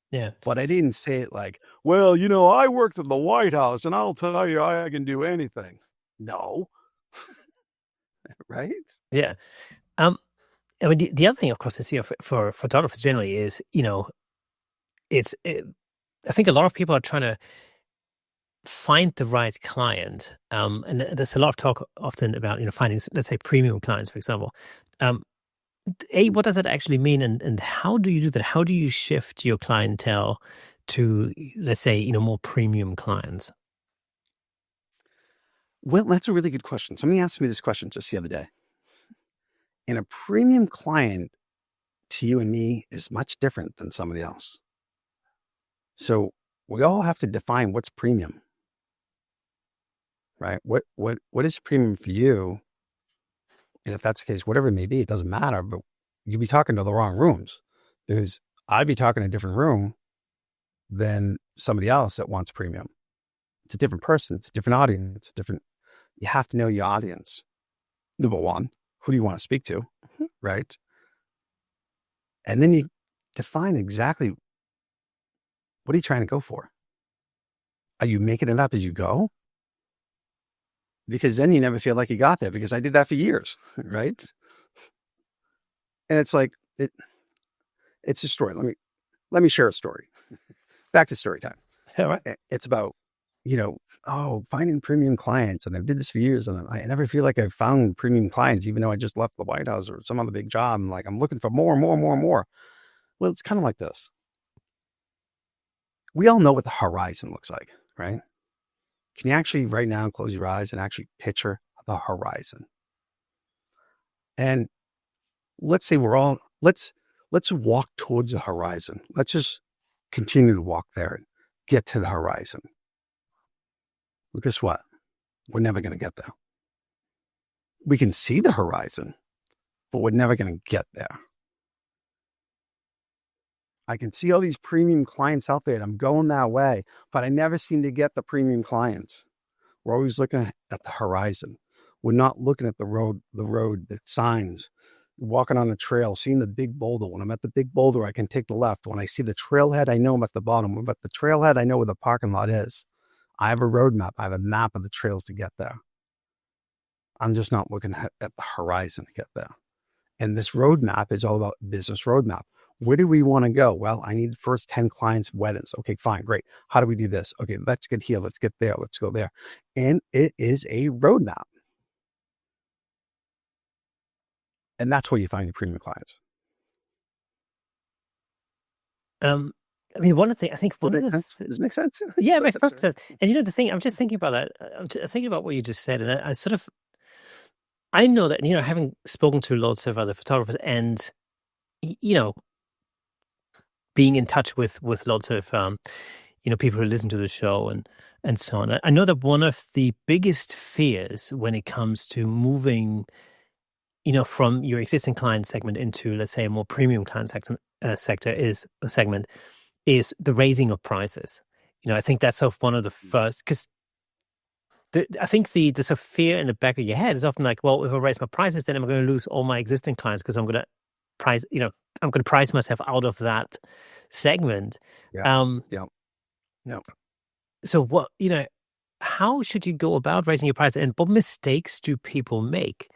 Speaker 1: Yeah.
Speaker 2: But I didn't say it like, well, I worked at the White House and I'll tell you I can do anything. No. Right?
Speaker 1: Yeah. I mean, the other thing, of course, is for photographers generally is, I think a lot of people are trying to find the right client. And there's a lot of talk often about, finding, let's say, premium clients, for example. What does that actually mean? And how do you do that? How do you shift your clientele to, let's say, more premium clients?
Speaker 2: Well, that's a really good question. Somebody asked me this question just the other day. And a premium client to you and me is much different than somebody else. So we all have to define what's premium, right? What is premium for you? And if that's the case, whatever it may be, it doesn't matter, but you'd be talking to the wrong rooms because I'd be talking in a different room than somebody else that wants premium. It's a different person. It's a different audience. You have to know your audience. Number one, who do you want to speak to? Right. And then you define exactly what are you trying to go for? Are you making it up as you go? Because then you never feel like you got there, because I did that for years. Right. And it's like, it's a story. Let me share a story. Back to story time.
Speaker 1: All right.
Speaker 2: It's about, finding premium clients. And I did this for years, and I never feel like I've found premium clients, even though I just left the White House or some other big job. And like, I'm looking for more and more and more and more. Well, it's kind of like this. We all know what the horizon looks like, right? Can you actually right now close your eyes and actually picture the horizon? And let's say let's walk towards the horizon. Let's just continue to walk there and get to the horizon. Well, guess what? We're never going to get there. We can see the horizon, but we're never going to get there. I can see all these premium clients out there, and I'm going that way, but I never seem to get the premium clients. We're always looking at the horizon. We're not looking at the road, the signs, walking on the trail, seeing the big boulder. When I'm at the big boulder, I can take the left. When I see the trailhead, I know I'm at the bottom. When I'm at the trailhead, I know where the parking lot is. I have a roadmap. I have a map of the trails to get there. I'm just not looking at the horizon to get there. And this roadmap is all about business roadmap. Where do we want to go? Well, I need first 10 clients' weddings. Okay, fine, great. How do we do this? Okay, let's get here. Let's get there. Let's go there. And it is a roadmap. And that's where you find your premium clients.
Speaker 1: I mean, one of the things, I think one of the...
Speaker 2: Does it make sense?
Speaker 1: Yeah, it makes perfect sense. And the thing, I'm just thinking about that. I'm thinking about what you just said, and I know that, having spoken to lots of other photographers and, being in touch with lots of, people who listen to the show and so on. I know that one of the biggest fears when it comes to moving, from your existing client segment into, let's say, a more premium client segment is the raising of prices. I think that's sort of one of the first, because I think the sort of fear in the back of your head is often like, well, if I raise my prices, then I'm going to lose all my existing clients because I'm going to price myself out of that segment.
Speaker 2: Yeah.
Speaker 1: So what, how should you go about raising your prices, and what mistakes do people make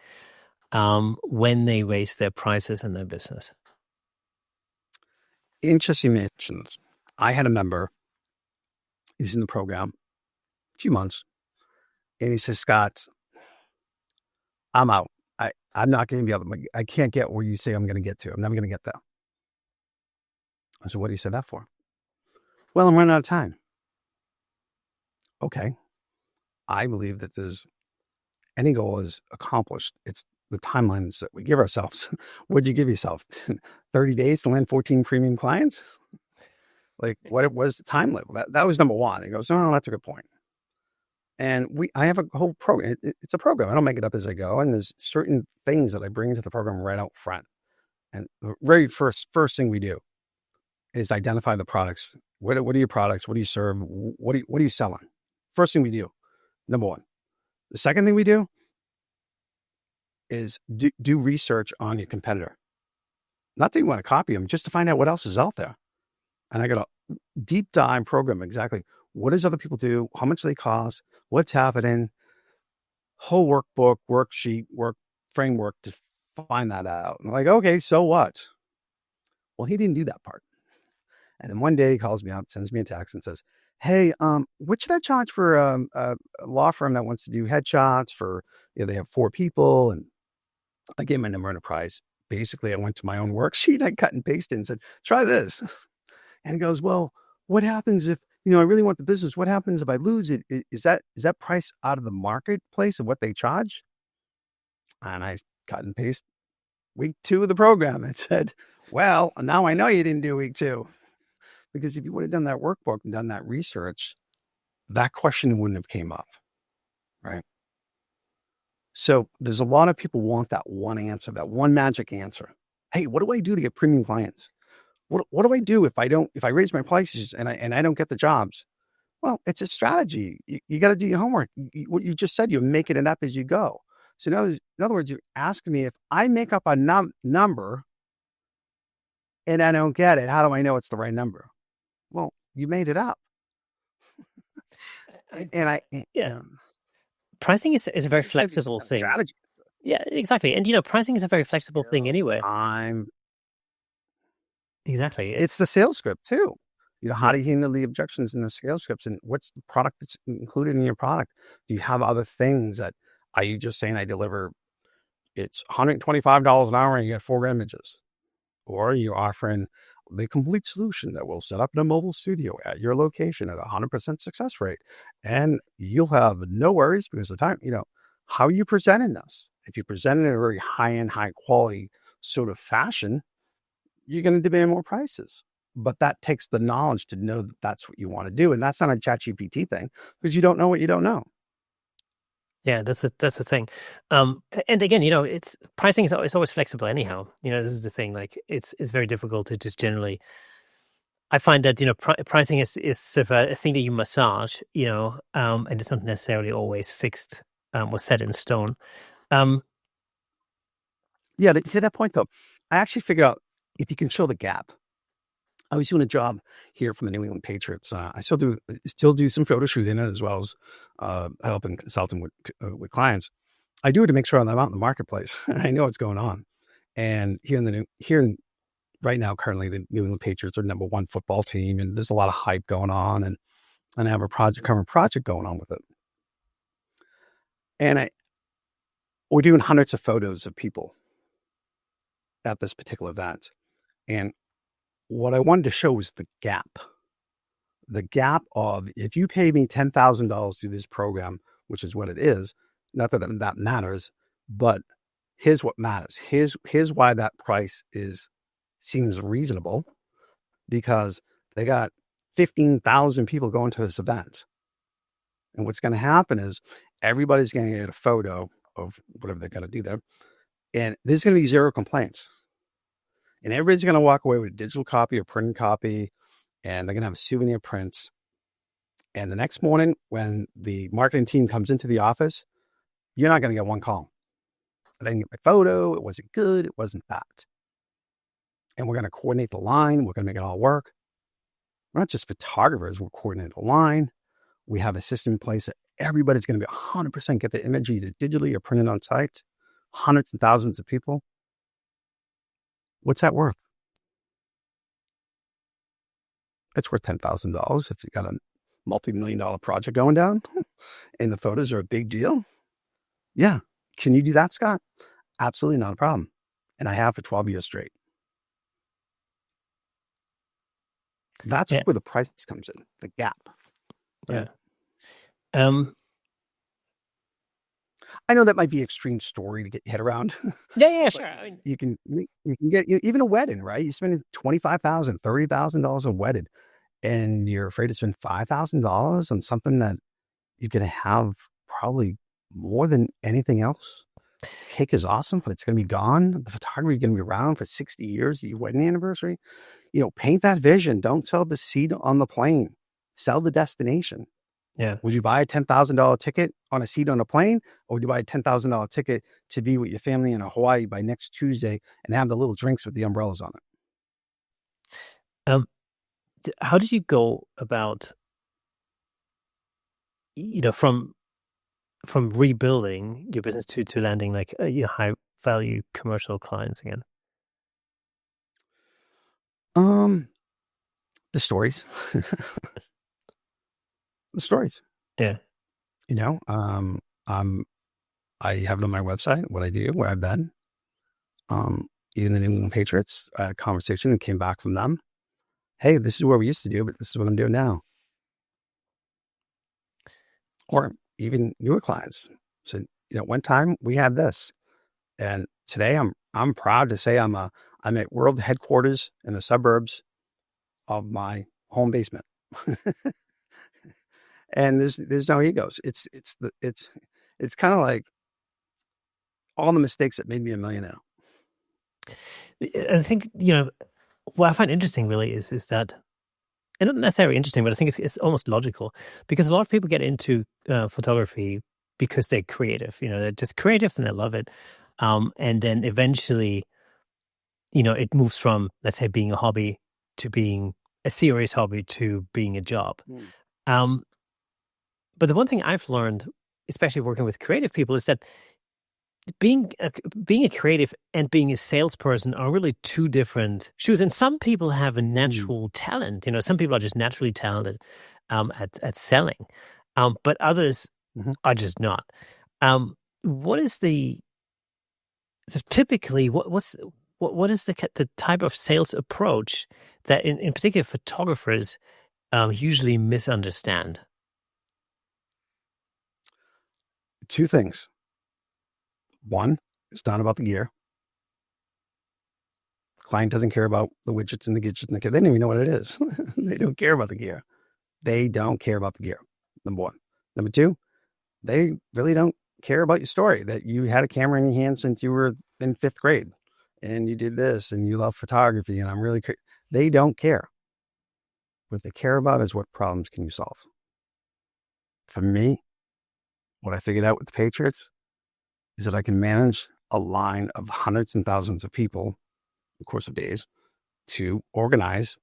Speaker 1: when they raise their prices in their business?
Speaker 2: Interesting mentions. I had a member, he's in the program a few months, and he says, Scott, I'm out. I'm not going to be able to, I can't get where you say I'm going to get to. I'm never going to get there. I said, what do you say that for? Well, I'm running out of time. Okay. I believe that any goal is accomplished. It's the timelines that we give ourselves. What'd you give yourself? 30 days to land 14 premium clients? Like, what was the time limit? That was number one. He goes, oh, that's a good point. And I have a whole program. It's a program. I don't make it up as I go. And there's certain things that I bring to the program right out front. And the very first thing we do is identify the products. What are your products? What do you serve? What are you selling? First thing we do, number one. The second thing we do is do research on your competitor. Not that you want to copy them, just to find out what else is out there. And I got a deep dive program, exactly what does other people do, how much they cost, what's happening, whole workbook, worksheet, work framework to find that out. And I'm like, okay, so what? Well, he didn't do that part. And then one day he calls me up, sends me a text and says, hey, what should I charge for a law firm that wants to do headshots for, they have 4 people. And I gave my number and a price. Basically, I went to my own worksheet, I cut and pasted and said, try this. And he goes, well, what happens if, I really want the business. What happens if I lose it? Is that price out of the marketplace of what they charge? And I cut and paste week 2 of the program and said, well, now I know you didn't do week 2. Because if you would have done that workbook and done that research, that question wouldn't have came up, right? So there's a lot of people want that one answer, that one magic answer. Hey, what do I do to get premium clients? What do I do if I raise my prices and I don't get the jobs? Well, it's a strategy. You got to do your homework. What you just said, you're making it up as you go. So in other words, you're asking me if I make up a number and I don't get it, how do I know it's the right number? Well, you made it up.
Speaker 1: I,
Speaker 2: And
Speaker 1: yeah, pricing is a very
Speaker 2: it's a
Speaker 1: flexible thing.
Speaker 2: strategy.
Speaker 1: Yeah, exactly. And pricing is a very flexible thing
Speaker 2: Skill,
Speaker 1: anyway.
Speaker 2: time.
Speaker 1: Exactly.
Speaker 2: It's the sales script too. How
Speaker 1: Yeah,
Speaker 2: do you handle the objections in the sales scripts, and what's the product that's included in your product? Do you have other things that are you just saying I deliver? It's $125 an hour and you get 4 images, or you're offering the complete solution that will set up in a mobile studio at your location at 100% success rate, and you'll have no worries because the time how are you presenting this? If you present it in a very high end, high quality sort of fashion, you're going to demand more prices. But that takes the knowledge to know that that's what you want to do. And that's not a ChatGPT thing because you don't know what you don't know.
Speaker 1: yeah, that's the thing. And again, it's pricing is it's always flexible anyhow. This is the thing. Like it's very difficult to just generally. I find that pricing is sort of a thing that you massage, and it's not necessarily always fixed or set in stone. Um,
Speaker 2: Yeah, to that point though, I actually figured out if you can show the gap. I was doing a job here from the New England Patriots. I still do some photo shooting as well as helping consulting with clients. I do it to make sure I'm out in the marketplace. I know what's going on. And right now, currently, the New England Patriots are number one football team, and there's a lot of hype going on, and I have a current project going on with it. And we're doing hundreds of photos of people at this particular event. And what I wanted to show was the gap of if you pay me $10,000 through this program, which is what it is, not that that matters, but here's what matters. Here's why that price seems reasonable, because they got 15,000 people going to this event. And what's going to happen is everybody's going to get a photo of whatever they're going to do there. And there's going to be 0 complaints. And everybody's going to walk away with a digital copy or printed copy, and they're going to have souvenir prints. And the next morning, when the marketing team comes into the office, you're not going to get one call. I didn't get my photo. It wasn't good. It wasn't that. And we're going to coordinate the line. We're going to make it all work. We're not just photographers. We're coordinating the line. We have a system in place that everybody's going to be 100% get the image either digitally or printed on site. Hundreds and thousands of people. What's that worth? It's worth $10,000 if you got a multi-million-dollar project going down and the photos are a big deal. Yeah. Can you do that, Scott? Absolutely not a problem. And I have for 12 years straight. That's where the price comes in, the gap.
Speaker 1: Right?
Speaker 2: Yeah. I know that might be an extreme story to get your head around.
Speaker 1: Yeah, sure. I mean,
Speaker 2: you can get even a wedding, right? You spend $25,000, $30,000 on wedding, and you're afraid to spend $5,000 on something that you're going to have probably more than anything else. Cake is awesome, but it's going to be gone. The photography is going to be around for 60 years, your wedding anniversary. Paint that vision. Don't sell the seat on the plane. Sell the destination.
Speaker 1: Yeah.
Speaker 2: Would you buy a $10,000 ticket on a seat on a plane, or would you buy a $10,000 ticket to be with your family in Hawaii by next Tuesday and have the little drinks with the umbrellas on
Speaker 1: it? How did you go about, from rebuilding your business to landing like your high value commercial clients again?
Speaker 2: The stories. The stories.
Speaker 1: Yeah.
Speaker 2: I have it on my website, what I do, where I've been. Even the New England Patriots, I had a conversation and came back from them. Hey, this is what we used to do, but this is what I'm doing now. Or even newer clients said, one time we had this, and today I'm proud to say I'm at world headquarters in the suburbs of my home basement. And there's no egos. It's kind of like all the mistakes that made me a millionaire.
Speaker 1: I think, what I find interesting really is that, and not necessarily interesting, but I think it's almost logical because a lot of people get into photography because they're creative. They're just creatives and they love it. And then eventually, it moves from, let's say, being a hobby to being a serious hobby to being a job.
Speaker 2: Mm.
Speaker 1: Um, but the one thing I've learned, especially working with creative people, is that being a creative and being a salesperson are really two different shoes. And some people have a
Speaker 2: Mm.
Speaker 1: natural talent. Some people are just naturally talented at selling, but others
Speaker 2: Mhm.
Speaker 1: are just not. What is the so typically what is the type of sales approach that in particular photographers usually misunderstand?
Speaker 2: Two things. One, it's not about the gear. Client doesn't care about the widgets and the gadgets and the gear. They don't even know what it is. They don't care about the gear. They don't care about the gear. Number one. Number two, they really don't care about your story that you had a camera in your hand since you were in 5th grade and you did this and you love photography and I'm really they don't care. What they care about is what problems can you solve. For me, what I figured out with the Patriots is that I can manage a line of hundreds and thousands of people in the course of days to organize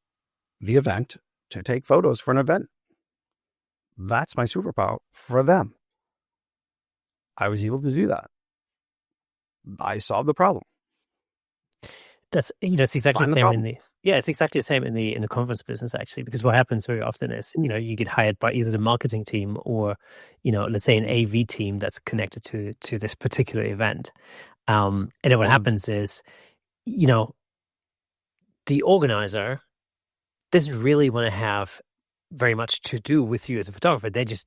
Speaker 2: the event, to take photos for an event. That's my superpower for them. I was able to do that. I solved the problem.
Speaker 1: That's it's exactly
Speaker 2: Find
Speaker 1: the
Speaker 2: the
Speaker 1: same
Speaker 2: problem.
Speaker 1: it's exactly the same in the conference business actually, because what happens very often is, you get hired by either the marketing team or, let's say an AV team that's connected to this particular event. And then what happens is, you know, the organizer doesn't really want to have very much to do with you as a photographer. They just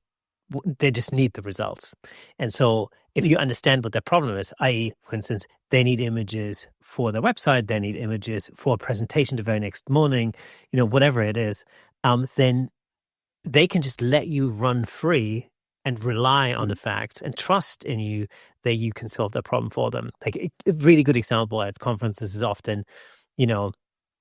Speaker 1: need the results. And so if you understand what their problem is, i.e., for instance, they need images for their website, they need images for a presentation the very next morning, whatever it is, then they can just let you run free and rely on the fact and trust in you that you can solve that problem for them. Like a really good example at conferences is often, you know,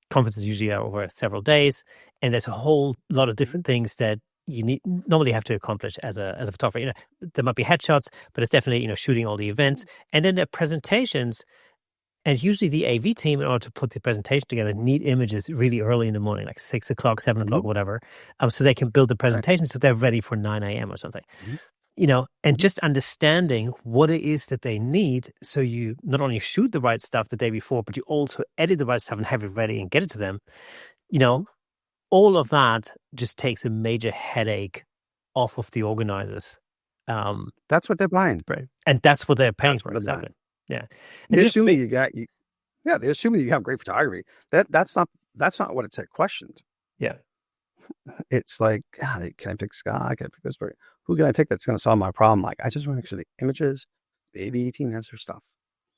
Speaker 1: conferences usually are over several days, and there's a whole lot of different things that you normally have to accomplish as a photographer. There might be headshots, but it's definitely shooting all the events, and then the presentations. And usually the AV team, in order to put the presentation together, need images really early in the morning, like 6 o'clock, 7 o'clock, whatever, so they can build the presentation so they're ready for 9 a.m. or something. And just understanding what it is that they need, so you not only shoot the right stuff the day before, but you also edit the right stuff and have it ready and get it to them. All of that just takes a major headache off of the organizers.
Speaker 2: That's what they're buying.
Speaker 1: Right. And that's what they're paying for.
Speaker 2: They're
Speaker 1: Exactly.
Speaker 2: buying.
Speaker 1: Yeah.
Speaker 2: They're assuming they're assuming you have great photography. That's not what it's questioned.
Speaker 1: Yeah.
Speaker 2: It's like, can I pick Scott? Can I pick this person? Who can I pick that's going to solve my problem? Like, I just want to make sure the images, the AV team has their stuff.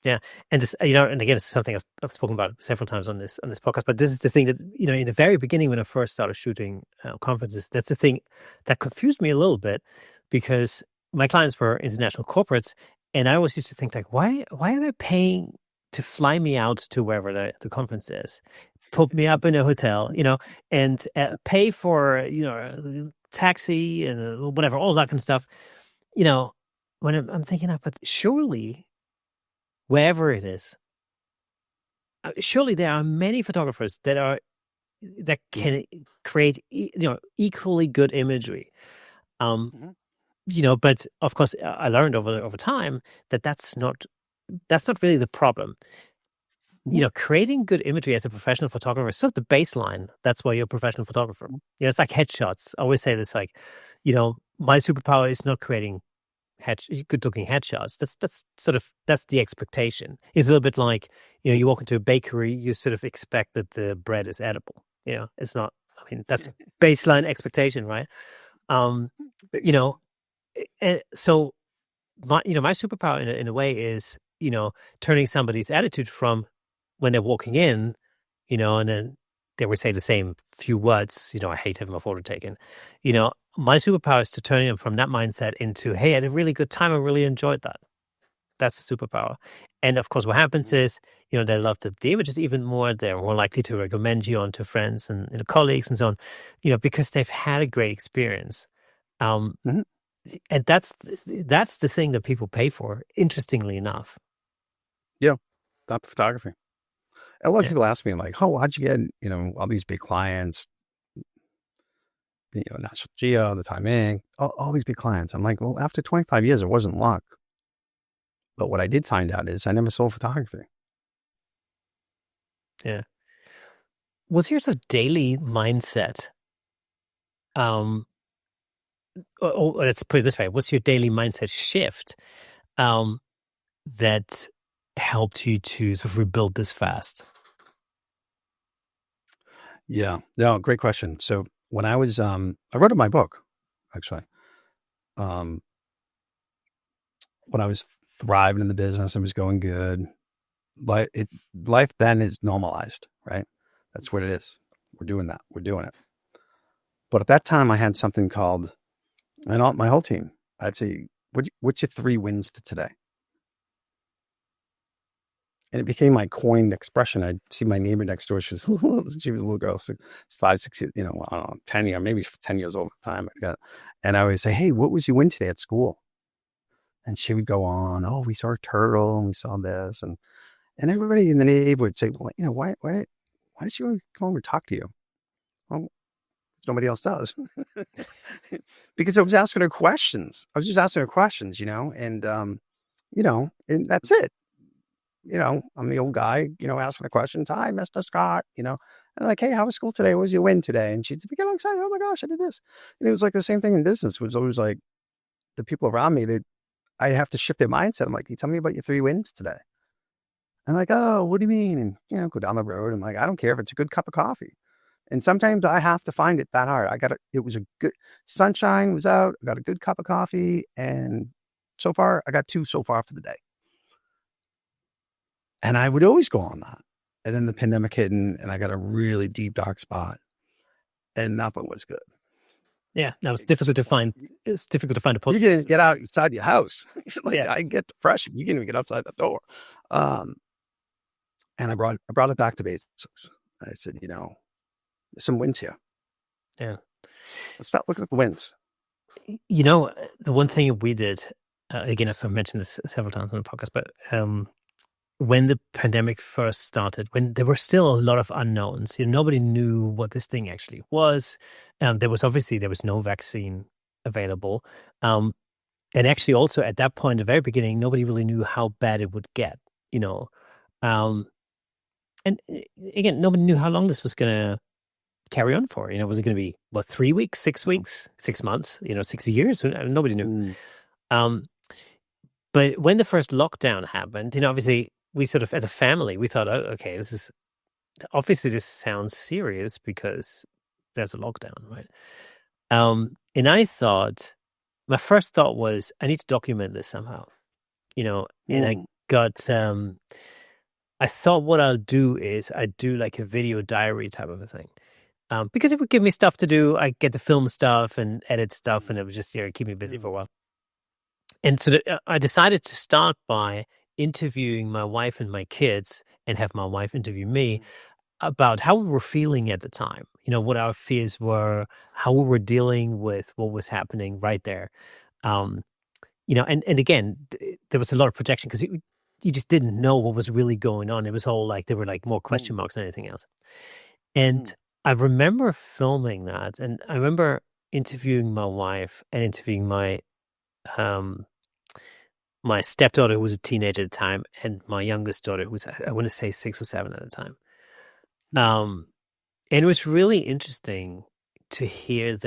Speaker 1: Yeah, and this, and again, it's something I've spoken about several times on this podcast. But this is the thing that in the very beginning, when I first started shooting conferences, that's the thing that confused me a little bit, because my clients were international corporates, and I always used to think like, why are they paying to fly me out to wherever the conference is, put me up in a hotel, and pay for taxi and whatever, all that kind of stuff, when I'm thinking, but surely, wherever it is, surely there are many photographers that can create equally good imagery. But of course I learned over time that that's not really the problem. Creating good imagery as a professional photographer is sort of the baseline. That's why you're a professional photographer. It's like headshots. I always say this, like, my superpower is not creating good looking headshots. That's the expectation. It's a little bit like, you walk into a bakery, you sort of expect that the bread is edible. It's not. I mean, that's baseline expectation, right? So my superpower in a way is, turning somebody's attitude from when they're walking in, and then they would say the same few words, I hate having my photo taken. My superpower is to turn them from that mindset into, hey, I had a really good time. I really enjoyed that. That's the superpower. And of course, what happens is, they love the images even more. They're more likely to recommend you on to friends and colleagues and so on, because they've had a great experience. Um,
Speaker 2: Mhm.
Speaker 1: and that's the thing that people pay for, interestingly enough.
Speaker 2: Yeah, not the photography. A lot of
Speaker 1: Yeah.
Speaker 2: people ask me like, "Oh, how'd you get, all these big clients, National Geo, the Time Inc., all these big clients?" I'm like, "Well, after 25 years, it wasn't luck. But what I did find out is I never sold photography."
Speaker 1: Yeah. What's your sort of daily mindset? Um, let's put it this way: what's your daily mindset shift um, that helped you to sort of rebuild this fast?
Speaker 2: Yeah. No, great question. So when I was, I wrote in my book, actually, um, when I was thriving in the business, it was going good. Life then is normalized, right? That's what it is. We're doing that. We're doing it. But at that time, I had something called, and my whole team, I'd say, what's your 3 wins for today? And it became my coined expression. I'd see my neighbor next door. She was a little girl, 5, 6 years, I don't know, 10 years, maybe 10 years old at the time. And I would say, "Hey, what was your win today at school?" And she would go on, "Oh, we saw a turtle and we saw this." And everybody in the neighborhood would say, "Well, why does she always come over and talk to you?" Well, nobody else does. Because I was asking her questions. I was just asking her questions, and that's it. I'm the old guy, asking the questions. "Hi, Mr. Scott," and like, "Hey, how was school today? What was your win today?" And she'd be getting excited. "Oh my gosh, I did this." And it was like the same thing in business. It was always like the people around me, I have to shift their mindset. I'm like, "Can you tell me about your 3 wins today?" And like, "Oh, what do you mean?" And, go down the road. And like, I don't care if it's a good cup of coffee. And sometimes I have to find it that hard. It was a good sunshine was out. I got a good cup of coffee. And so far, I got 2 so far for the day. And I would always go on that. And then the pandemic hit and I got a really deep, dark spot and nothing was good.
Speaker 1: Yeah, now it's difficult to find. It's difficult to find a
Speaker 2: You can't even
Speaker 1: positive.
Speaker 2: get out inside your house. Like,
Speaker 1: Yeah,
Speaker 2: I get depression. You can't even get outside the door. Um, and I brought it back to basics. I said, there's some wins here.
Speaker 1: yeah.
Speaker 2: Let's start looking at the wins.
Speaker 1: The one thing we did, again, I've sort of mentioned this several times on the podcast, but when the pandemic first started, when there were still a lot of unknowns, nobody knew what this thing actually was. There was no vaccine available. And actually also at that point, the very beginning, nobody really knew how bad it would get, you know. Um, and again, nobody knew how long this was going to carry on for. Was it going to be, 3 weeks, 6 weeks, 6 months, 6 years? Nobody knew.
Speaker 2: Mm,
Speaker 1: Um, but when the first lockdown happened, obviously we sort of, as a family, we thought, oh, okay, this sounds serious because there's a lockdown, right? And my first thought was, I need to document this somehow, and
Speaker 2: mm,
Speaker 1: I thought what I'll do is I'd do like a video diary type of a thing. Because it would give me stuff to do. I get to film stuff and edit stuff, and it would just keep me busy for a while. And so I decided to start by interviewing my wife and my kids, and have my wife interview me about how we were feeling at the time. What our fears were, how we were dealing with what was happening right there. Um, and again, there was a lot of protection because you just didn't know what was really going on. It was all like there were like more question
Speaker 2: mm,
Speaker 1: marks than anything else. And
Speaker 2: mm,
Speaker 1: I remember filming that, and I remember interviewing my wife and interviewing um my stepdaughter, who was a teenager at the time, and my youngest daughter, who was, I want to say, 6 or 7 at the time.
Speaker 2: mm,
Speaker 1: Um, and it was really interesting to hear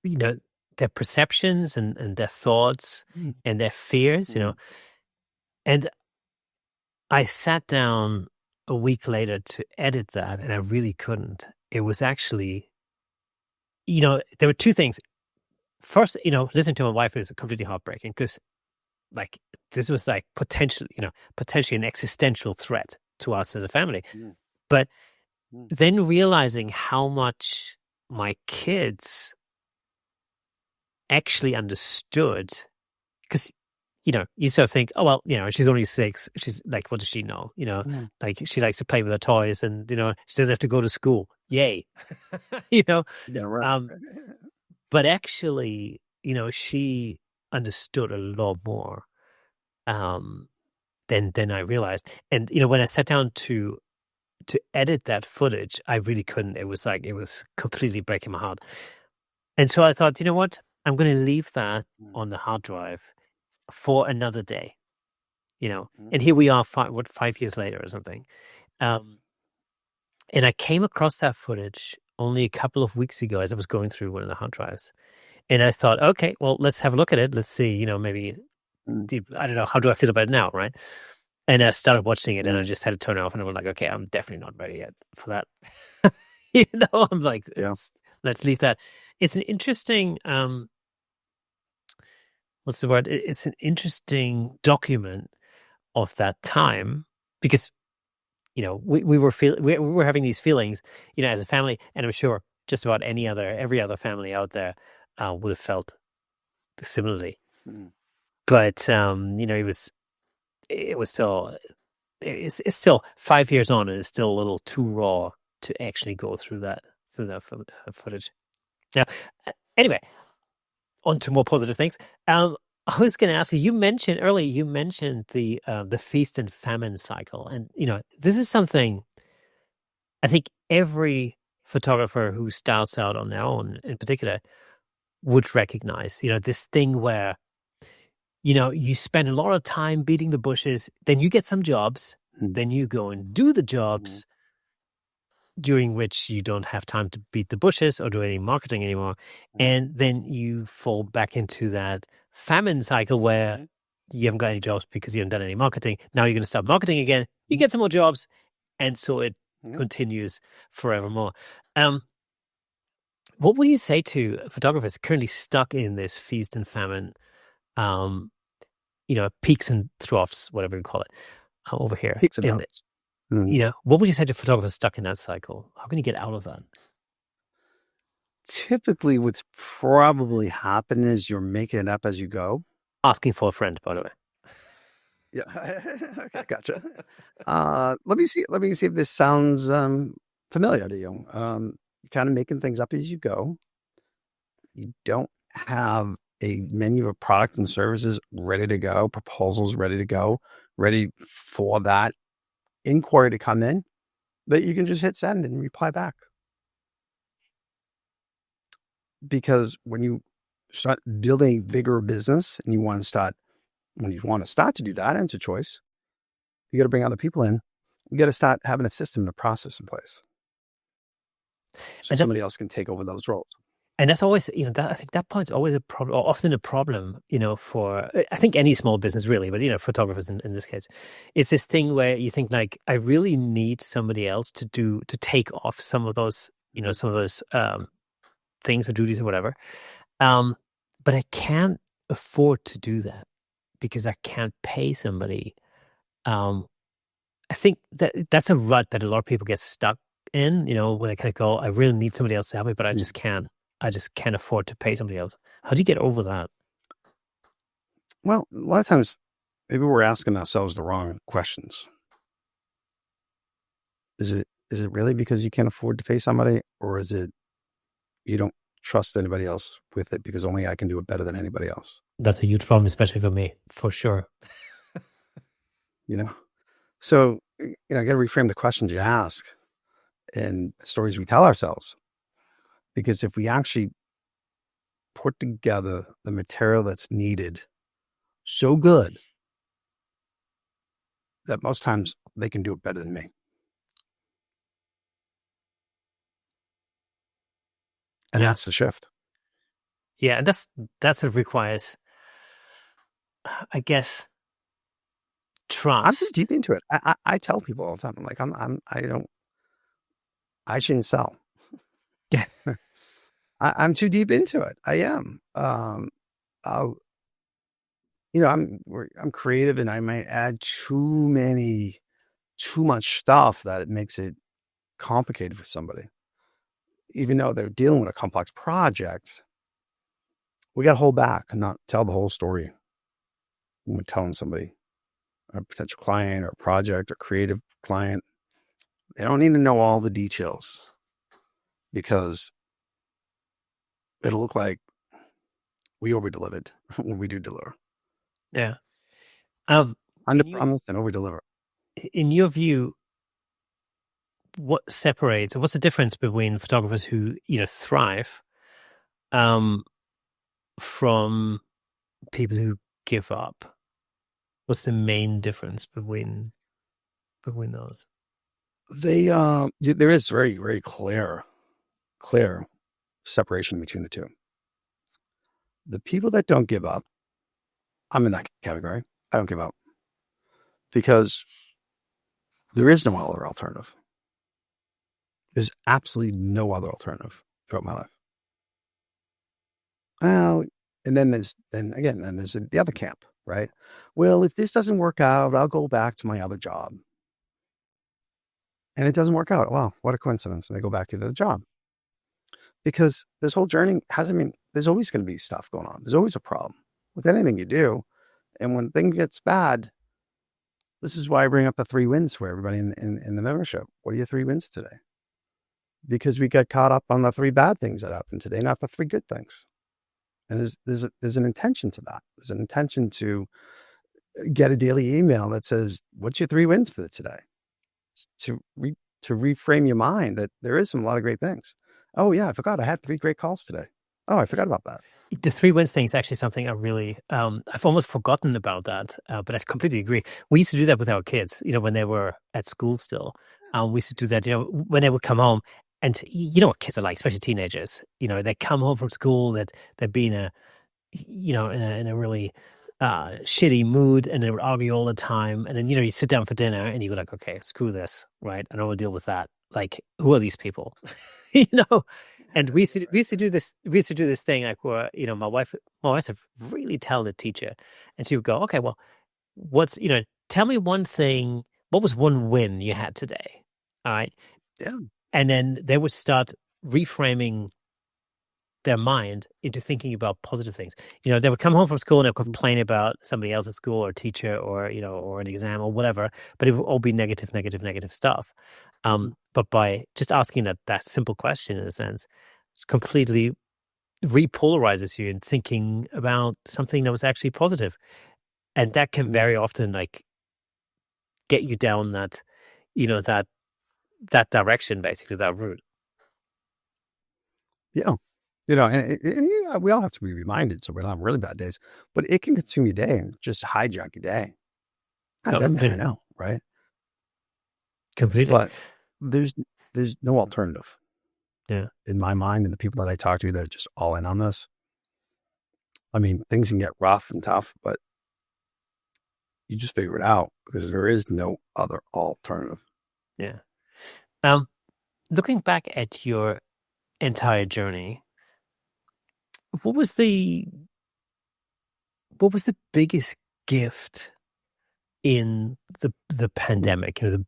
Speaker 1: you know, their perceptions and their thoughts
Speaker 2: mm,
Speaker 1: and their fears,
Speaker 2: mm,
Speaker 1: And I sat down a week later to edit that, and I really couldn't. It was actually, there were two things. First, listening to my wife was completely heartbreaking because, like, this was like potentially an existential threat to us as a family.
Speaker 2: mm,
Speaker 1: But
Speaker 2: mm,
Speaker 1: then realizing how much my kids actually understood, because you sort of think, oh, well, she's only 6. She's like, what does she know?
Speaker 2: Mm.
Speaker 1: Like she likes to play with her toys and, she doesn't have to go to school. Yay. you know,
Speaker 2: Yeah, right.
Speaker 1: um, but actually, she understood a lot more, than I realized. And, when I sat down to edit that footage, I really couldn't. It was completely breaking my heart. And so I thought, you know what? I'm going to leave that
Speaker 2: Mm.
Speaker 1: on the hard drive for another day,
Speaker 2: Mm.
Speaker 1: and here we are, 5 years later or something. Um, and I came across that footage only a couple of weeks ago as I was going through one of the hard drives. And I thought, okay, well, let's have a look at it. Let's see, maybe,
Speaker 2: Mm.
Speaker 1: I don't know, how do I feel about it now, right? And I started watching it and I
Speaker 2: Mm.
Speaker 1: just had to turn it off and I was like, okay, I'm definitely not ready yet for that. I'm like,
Speaker 2: Yeah.
Speaker 1: let's leave that. It's an interesting, what's the word? It's an interesting document of that time because, we were having these feelings, as a family, and I'm sure just about every other family out there would have felt similarly.
Speaker 2: Mm.
Speaker 1: But it was still it's still 5 years on, and it's still a little too raw to actually go through that footage. Now, anyway, on to more positive things. I was going to ask you. You mentioned the feast and famine cycle, and this is something I think every photographer who starts out on their own, in particular, would recognize. This thing where you spend a lot of time beating the bushes, then you get some jobs,
Speaker 2: Mm.
Speaker 1: then you go and do the
Speaker 2: Mm.
Speaker 1: jobs during which you don't have time to beat the bushes or do any marketing anymore.
Speaker 2: Mm.
Speaker 1: And then you fall back into that famine cycle where
Speaker 2: Mm.
Speaker 1: you haven't got any jobs because you haven't done any marketing. Now you're going to start marketing again. You
Speaker 2: Mm.
Speaker 1: get some more jobs. And so it
Speaker 2: Mm.
Speaker 1: continues forevermore. Um, what would you say to photographers currently stuck in this feast and famine, um, peaks and troughs, whatever you call it, over here?
Speaker 2: Peaks and
Speaker 1: And,
Speaker 2: troughs. Mm.
Speaker 1: what would you say to photographers stuck in that cycle? How can you get out of that?
Speaker 2: Typically, what's probably happened is you're making it up as you go.
Speaker 1: Asking for a friend, by the way.
Speaker 2: Yeah. Okay, gotcha. Let me see. Let me see if this sounds familiar to you. You're kind of making things up as you go. You don't have a menu of products and services ready to go, proposals ready to go, ready for that inquiry to come in, that you can just hit send and reply back. Because when you start building a bigger business and when you want to start to do that, and it's a choice, you got to bring other people in. You got to start having a system and a process in place so
Speaker 1: And that's
Speaker 2: somebody else can take over those roles.
Speaker 1: and that's always, I think that point's always a problem, or often a problem, for I think any small business really, but photographers in this case. It's this thing where you think like, I really need somebody else to take off some of those,
Speaker 2: Mhm.
Speaker 1: things or duties or whatever. But I can't afford to do that because I can't pay somebody. Um, I think that's a rut that a lot of people get stuck in, where they kind of go, I really need somebody else to help me, but I
Speaker 2: Mm.
Speaker 1: just can't. I just can't afford to pay somebody else. How do you get over that?
Speaker 2: Well, a lot of times, maybe we're asking ourselves the wrong questions. Is it really because you can't afford to pay somebody, or is it you don't trust anybody else with it because only I can do it better than anybody else?
Speaker 1: That's a huge problem, especially for me, for sure.
Speaker 2: You know, so you got to reframe the questions you ask and the stories we tell ourselves. Because if we actually put together the material that's needed so good that most times they can do it better than me. And
Speaker 1: Yeah,
Speaker 2: that's the shift.
Speaker 1: yeah, and that's what requires, I guess,
Speaker 2: I'm too
Speaker 1: trust.
Speaker 2: deep into it. I tell people all the time, I'm like, I shouldn't sell.
Speaker 1: Yeah,
Speaker 2: I'm too deep into it. I am. I'll, I'm creative and I might add too much stuff that it makes it complicated for somebody. Even though they're dealing with a complex project, we got to hold back and not tell the whole story. when we're telling somebody, a potential client or project or creative client, they don't need to know all the details because it'll look like we over-delivered when we do deliver.
Speaker 1: Yeah.
Speaker 2: Under-promise and over-deliver.
Speaker 1: In your view, what separates, or what's the difference between photographers who thrive from people who give up? What's the main difference between those?
Speaker 2: There is very, very clear separation between the two. The people that don't give up, I'm in that category. I don't give up because there is no other alternative. There's absolutely no other alternative throughout my life. Well, and then there's the other camp, right? Well, if this doesn't work out, I'll go back to my other job. And it doesn't work out. Wow, what a coincidence. And they go back to the job. Because this whole journey there's always going to be stuff going on. There's always a problem with anything you do. And when things gets bad, this is why I bring up the 3 wins for everybody in the membership. What are your 3 wins today? Because we got caught up on the 3 bad things that happened today, not the 3 good things. And there's an intention to that. There's an intention to get a daily email that says, what's your 3 wins for today? To reframe your mind that there is a lot of great things. Oh yeah, I forgot I had 3 great calls today. Oh, I forgot about that.
Speaker 1: The 3 wins thing is actually something I really, I've almost forgotten about that, but I completely agree. We used to do that with our kids, when they were at school still. We used to do that, when they would come home. And you know what kids are like, especially teenagers. They come home from school, that they've been in a really shitty mood, and they would argue all the time. And then you sit down for dinner, and you go like, okay, screw this, right? I don't want to deal with that. Like, who are these people? And we used to do this. We used to do this thing like where my wife's a really talented teacher, and she would go, okay, well, tell me one thing. What was one win you had today? All right.
Speaker 2: Yeah.
Speaker 1: And then they would start reframing their mind into thinking about positive things. They would come home from school and they would complain about somebody else at school or a teacher or, or an exam or whatever, but it would all be negative stuff. But by just asking that simple question, in a sense, it completely repolarizes you in thinking about something that was actually positive. And that can very often get you down that direction, basically, that route.
Speaker 2: Yeah. And we all have to be reminded so we're not really bad days, but it can consume your day and just hijack your day. I know, right?
Speaker 1: Completely.
Speaker 2: But there's no alternative.
Speaker 1: Yeah.
Speaker 2: In my mind, and the people that I talk to that are just all in on this. Things can get rough and tough, but you just figure it out because there is no other alternative.
Speaker 1: Yeah. Looking back at your entire journey, what was the biggest gift in the pandemic? The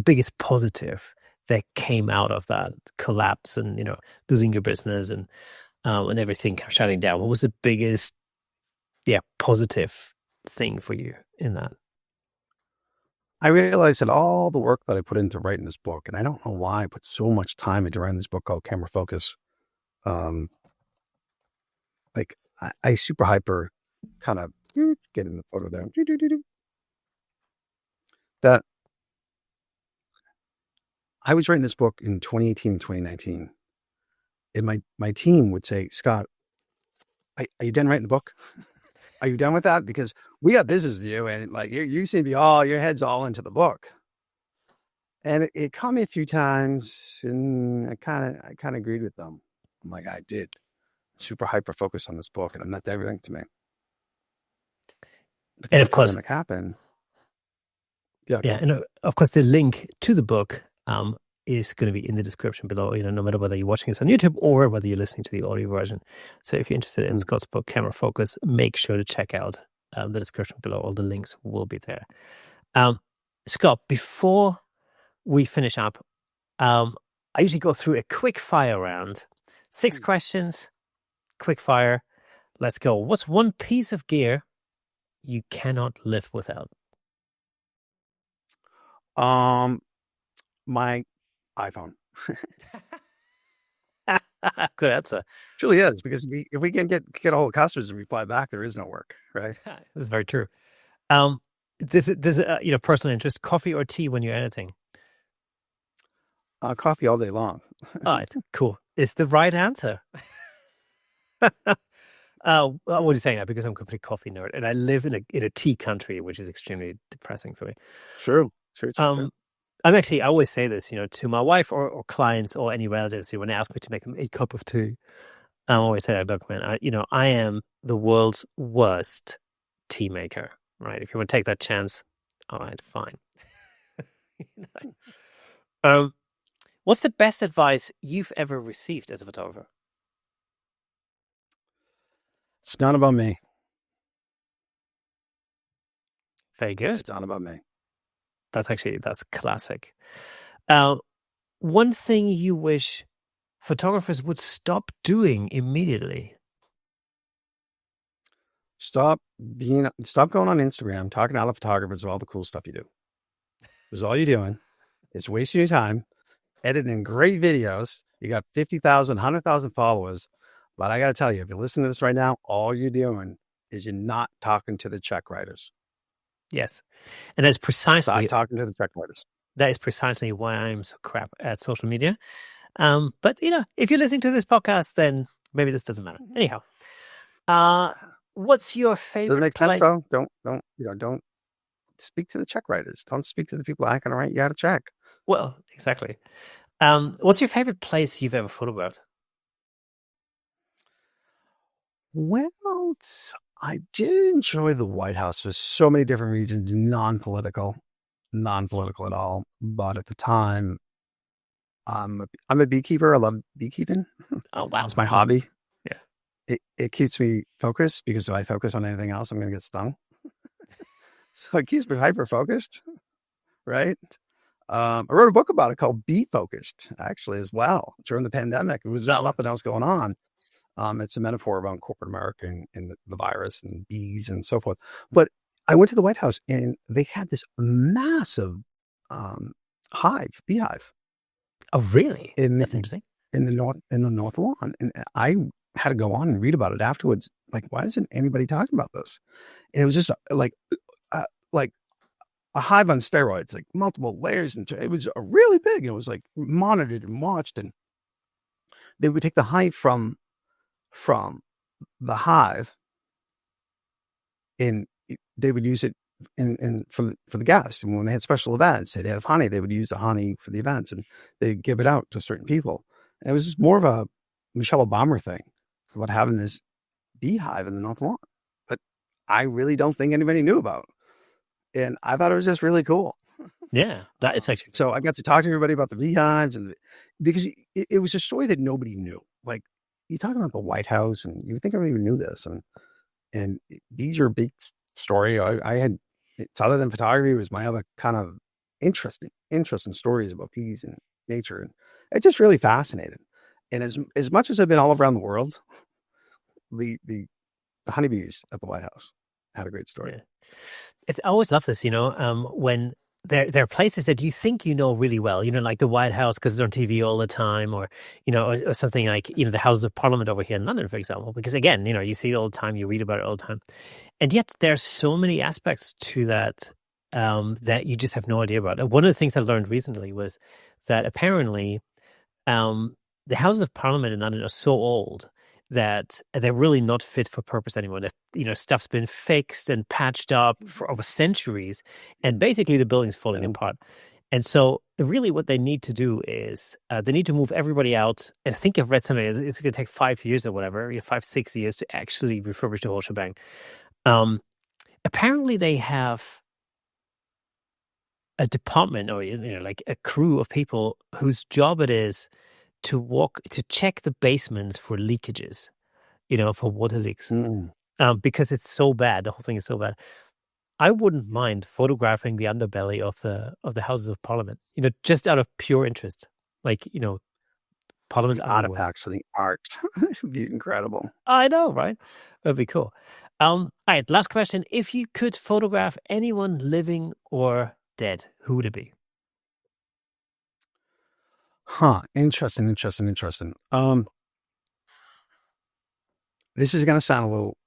Speaker 1: biggest positive that came out of that collapse and losing your business and everything kind of shutting down. What was the biggest positive thing for you in that?
Speaker 2: I realized that all the work that I put into writing this book, and I don't know why I put so much time into writing this book called Camera Focus. I super hyper kind of get in the photo there. That I was writing this book in 2018 and 2019. And my team would say, Scott, are you done writing the book? Are you done with that? Because we got business to do, and you seem to be your head's all into the book. And it caught me a few times, and I kind of agreed with them. I'm like, I did super hyper focus on this book, and it meant everything to me. But
Speaker 1: and of course,
Speaker 2: it happened.
Speaker 1: Yeah, and of course, the link to the book is going to be in the description below. No matter whether you're watching this on YouTube or whether you're listening to the audio version. So if you're interested in Scott's book, Camera Focus, make sure to check out the description below. All the links will be there. Scott, before we finish up, I usually go through a quick fire round. 6 questions, quick fire. Let's go. What's one piece of gear you cannot live without?
Speaker 2: Um, my iPhone.
Speaker 1: Good answer.
Speaker 2: Truly is, because if we can get all the customers and reply back, there is no work, right?
Speaker 1: That's very true. Um, there's personal interest, coffee or tea when you're editing?
Speaker 2: Coffee all day long.
Speaker 1: All right, cool. It's the right answer. What are you saying that? Because I'm a complete coffee nerd, and I live in a tea country, which is extremely depressing for me.
Speaker 2: True. True.
Speaker 1: I always say this, to my wife or clients or any relatives who when they ask me to make them a cup of tea, I always say, look, man, I am the world's worst tea maker, right? If you want to take that chance, all right, fine. Um, what's the best advice you've ever received as a photographer?
Speaker 2: It's not about me.
Speaker 1: Very good.
Speaker 2: It's not about me.
Speaker 1: That's classic. One thing you wish photographers would stop doing immediately?
Speaker 2: Stop going on Instagram talking to other photographers of all the cool stuff you do. Because all you're doing is wasting your time editing great videos. You got 50,000, 100,000 followers. But I got to tell you, if you're listening to this right now, all you're doing is you're not talking to the check writers.
Speaker 1: Yes. And that's precisely
Speaker 2: not talking to the check writers.
Speaker 1: That is precisely why I'm so crap at social media. But if you're listening to this podcast, then maybe this doesn't matter. Anyhow, what's your favorite?
Speaker 2: Does it make sense though? Don't speak to the check writers. Don't speak to the people that aren't going to write you out a check.
Speaker 1: Well, exactly. What's your favorite place you've ever photographed?
Speaker 2: Well, I did enjoy the White House for so many different reasons, non-political at all. But at the time, I'm a beekeeper. I love beekeeping.
Speaker 1: Oh, wow.
Speaker 2: It's my hobby.
Speaker 1: Yeah.
Speaker 2: It keeps me focused, because if I focus on anything else, I'm going to get stung. So it keeps me hyper-focused, right? I wrote a book about it called Bee Focused, actually, as well, during the pandemic. It was nothing else going on. It's a metaphor about corporate America and the virus and bees and so forth. But I went to the White House and they had this massive beehive.
Speaker 1: Oh, really? That's interesting.
Speaker 2: In the North Lawn. And I had to go on and read about it afterwards. Like, why isn't anybody talking about this? And it was just like a hive on steroids, like multiple layers. And it was really big. It was like monitored and watched. And they would take the hive from the hive, and they would use it for the guests. And when they had special events, they'd have honey, they would use the honey for the events, and they'd give it out to certain people. And it was just more of a Michelle Obama thing about having this beehive in the North Lawn, but I really don't think anybody knew about. And I thought it was just really cool.
Speaker 1: Yeah, that is actually.
Speaker 2: So I got to talk to everybody about the beehives, because it was a story that nobody knew. Like, you talk about the White House, and you think everybody knew this, and bees are a big story. I had, it's other than photography, it was my other kind of interesting stories about bees and nature, and it's just really fascinating. And as much as I've been all around the world, the honeybees at the White House had a great story.
Speaker 1: Yeah. I always love this, when there are places that you think really well, like the White House because it's on TV all the time, or or something like the Houses of Parliament over here in London, for example. Because again, you see it all the time, you read about it all the time, and yet there's so many aspects to that that you just have no idea about. And one of the things I learned recently was that apparently the Houses of Parliament in London are so old that they're really not fit for purpose anymore. That stuff's been fixed and patched up for over centuries, and basically the building's falling apart. And so, really, what they need to do is they need to move everybody out. And I think I've read something. It's going to take 5 years or whatever, 5-6 years to actually refurbish the whole shebang. Apparently, they have a department, or like a crew of people whose job it is to check the basements for leakages, for water leaks, because it's so bad. The whole thing is so bad. I wouldn't mind photographing the underbelly of the Houses of Parliament, just out of pure interest. Like, Parliament's
Speaker 2: artifacts for the art. It'd be incredible.
Speaker 1: I know, right? That'd be cool. All right, last question. If you could photograph anyone living or dead, who would it be?
Speaker 2: Huh. Interesting, interesting, interesting. This is gonna sound a little,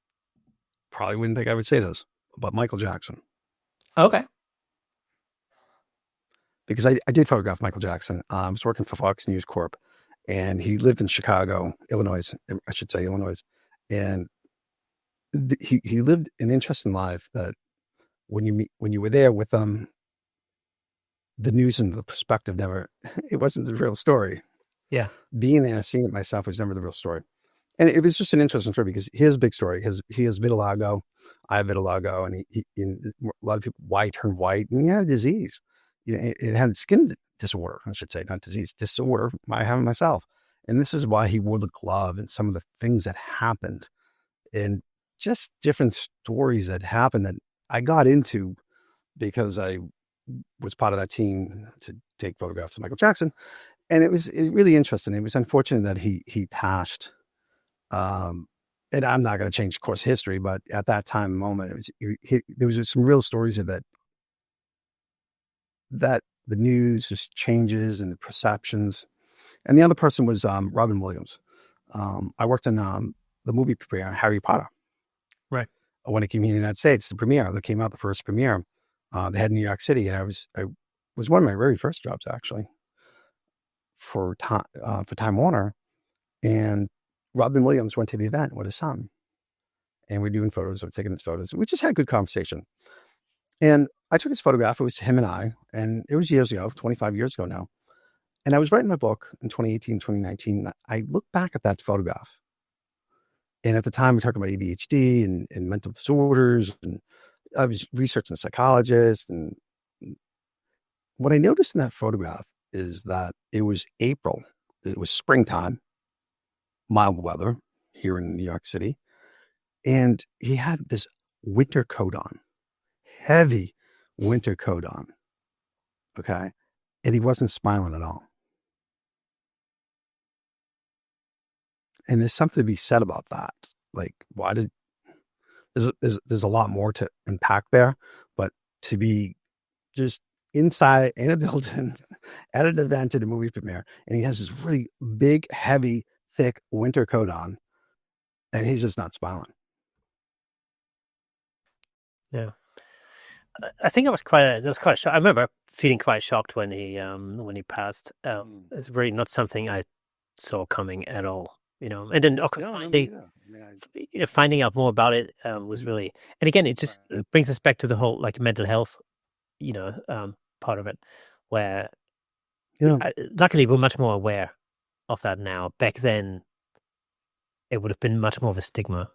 Speaker 2: probably wouldn't think I would say this, but Michael Jackson.
Speaker 1: Okay.
Speaker 2: Because I did photograph Michael Jackson. I was working for Fox News Corp, and he lived in Chicago, Illinois. I should say Illinois, and he lived an interesting life that when you were there with the news and the perspective never, it wasn't the real story.
Speaker 1: Yeah.
Speaker 2: Being there and seeing it myself was never the real story. And it was just an interesting story because here's a big story. He has vitiligo, I have vitiligo, and a lot of people, why he turned white, and he had a disease. It had skin disorder, I should say, not disease, disorder. I have it myself. And this is why he wore the glove and some of the things that happened and just different stories that happened that I got into because I was part of that team to take photographs of Michael Jackson. And it was really interesting. It was unfortunate that he passed. And I'm not going to change course history, but at that time moment, there was some real stories of that the news just changes and the perceptions. And the other person was Robin Williams. I worked in the movie premiere, Harry Potter.
Speaker 1: Right.
Speaker 2: When it came in the United States, the premiere that came out, the first premiere, they had in New York City, and I was one of my very first jobs actually for Time Warner, and Robin Williams went to the event with his son, and we're doing photos. We're taking his photos. We just had a good conversation, and I took his photograph. It was him and I, and it was years ago, 25 years ago now. And I was writing my book in 2018, 2019. I look back at that photograph, and at the time we talked about ADHD and mental disorders, and I was researching a psychologist. And what I noticed in that photograph is that it was April. It was springtime, mild weather here in New York City. And he had this winter coat on, heavy winter coat on. Okay. And he wasn't smiling at all. And there's something to be said about that. Like, why did, there's a lot more to unpack there, but to be just inside in a building at an event at a movie premiere, and he has this really big, heavy, thick winter coat on, and he's just not smiling.
Speaker 1: Yeah. I think I was quite shocked. I remember feeling quite shocked when he passed. It's really not something I saw coming at all, And then finding out more about it was really, and again, it just brings us back to the whole like mental health, part of it, where luckily we're much more aware of that now. Back then, it would have been much more of a stigma.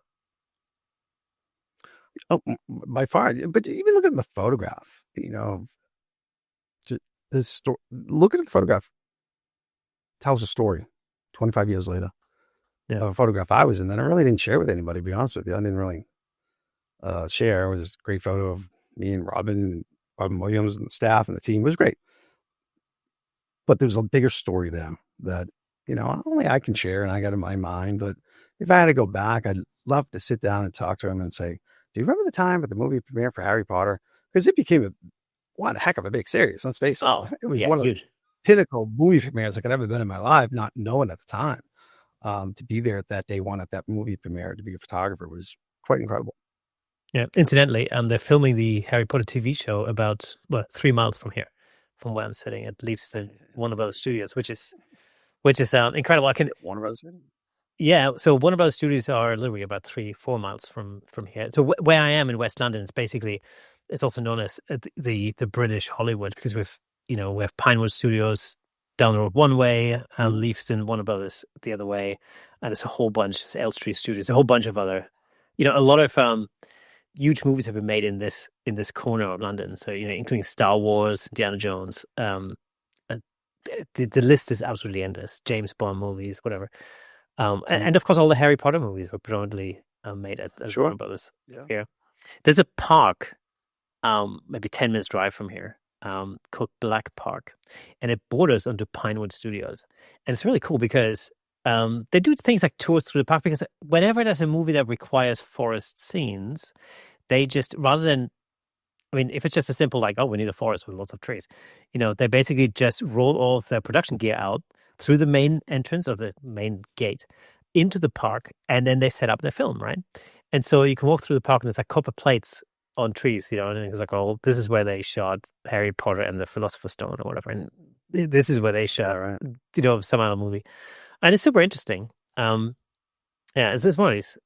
Speaker 2: Oh, by far. But even look at the photograph, the story. Look at the photograph. Tells a story. 25 years later, of a photograph I was in that I really didn't share with anybody. To be honest with you, I didn't really share. It was a great photo of me and Robin Williams and the staff and the team. It was great. But there's a bigger story there that, only I can share and I got in my mind. But if I had to go back, I'd love to sit down and talk to him and say, do you remember the time at the movie premiere for Harry Potter? Because it became a heck of a big series. Let's face it.
Speaker 1: Oh,
Speaker 2: it was
Speaker 1: yeah,
Speaker 2: one of the pinnacle movie premieres I could ever been in my life, not knowing at the time. To be there at that day one at that movie premiere, to be a photographer was quite incredible.
Speaker 1: Yeah. Incidentally, they're filming the Harry Potter TV show about 3 miles from here, from where I'm sitting at Leavesden, Warner Brothers Studios, which is incredible.
Speaker 2: Warner Brothers.
Speaker 1: Yeah, so Warner Brothers Studios are literally about 3-4 miles from here. So where I am in West London is basically, it's also known as the British Hollywood, because we have Pinewood Studios down the road one way, and Leavesden, Warner Brothers the other way, and there's a whole bunch, there's Elstree Studios, a whole bunch of other, a lot of huge movies have been made in this corner of London. So including Star Wars, Indiana Jones. The list is absolutely endless. James Bond movies, whatever. And of course, all the Harry Potter movies were predominantly made at Warner Brothers here. There's a park, maybe 10 minutes drive from here, called Black Park, and it borders onto Pinewood Studios. And it's really cool because They do things like tours through the park, because whenever there's a movie that requires forest scenes, they just, rather than, I mean, if it's just a simple like, oh, we need a forest with lots of trees, they basically just roll all of their production gear out through the main entrance or the main gate into the park, and then they set up their film, right? And so you can walk through the park, and there's like copper plates on trees, and it's like, oh, this is where they shot Harry Potter and the Philosopher's Stone or whatever, and this is where they shot, some other movie, and it's super interesting. Yeah, it's one of these,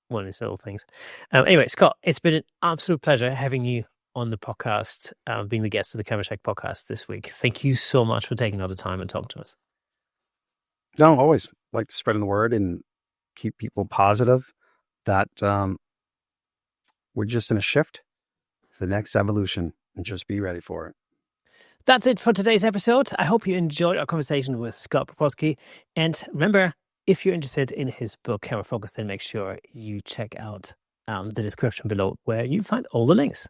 Speaker 1: little things. Anyway, Scott, it's been an absolute pleasure having you on the podcast, being the guest of the Camera Check podcast this week. Thank you so much for taking all the time and talking to us.
Speaker 2: No, always like to spread the word and keep people positive that we're just in a shift, the next evolution, and just be ready for it.
Speaker 1: That's it for today's episode. I hope you enjoyed our conversation with Scott Proposki. And remember, if you're interested in his book, Camera Focus, then make sure you check out the description below, where you find all the links.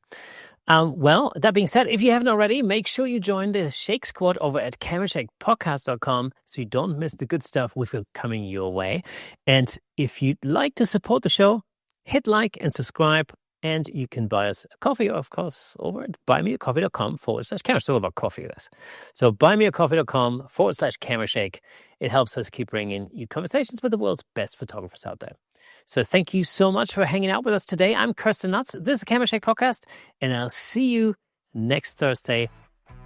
Speaker 1: Well, that being said, if you haven't already, make sure you join the Shake Squad over at cameracheckpodcast.com so you don't miss the good stuff we've got coming your way. And if you'd like to support the show, hit like and subscribe. And you can buy us a coffee, of course, over at buymeacoffee.com/camera. It's all about coffee, this. So buymeacoffee.com/camerashake. It helps us keep bringing you conversations with the world's best photographers out there. So thank you so much for hanging out with us today. I'm Kirsten Nuts. This is the Camera Shake podcast, and I'll see you next Thursday,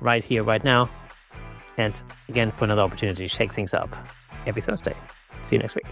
Speaker 1: right here, right now. And again, for another opportunity to shake things up every Thursday. See you next week.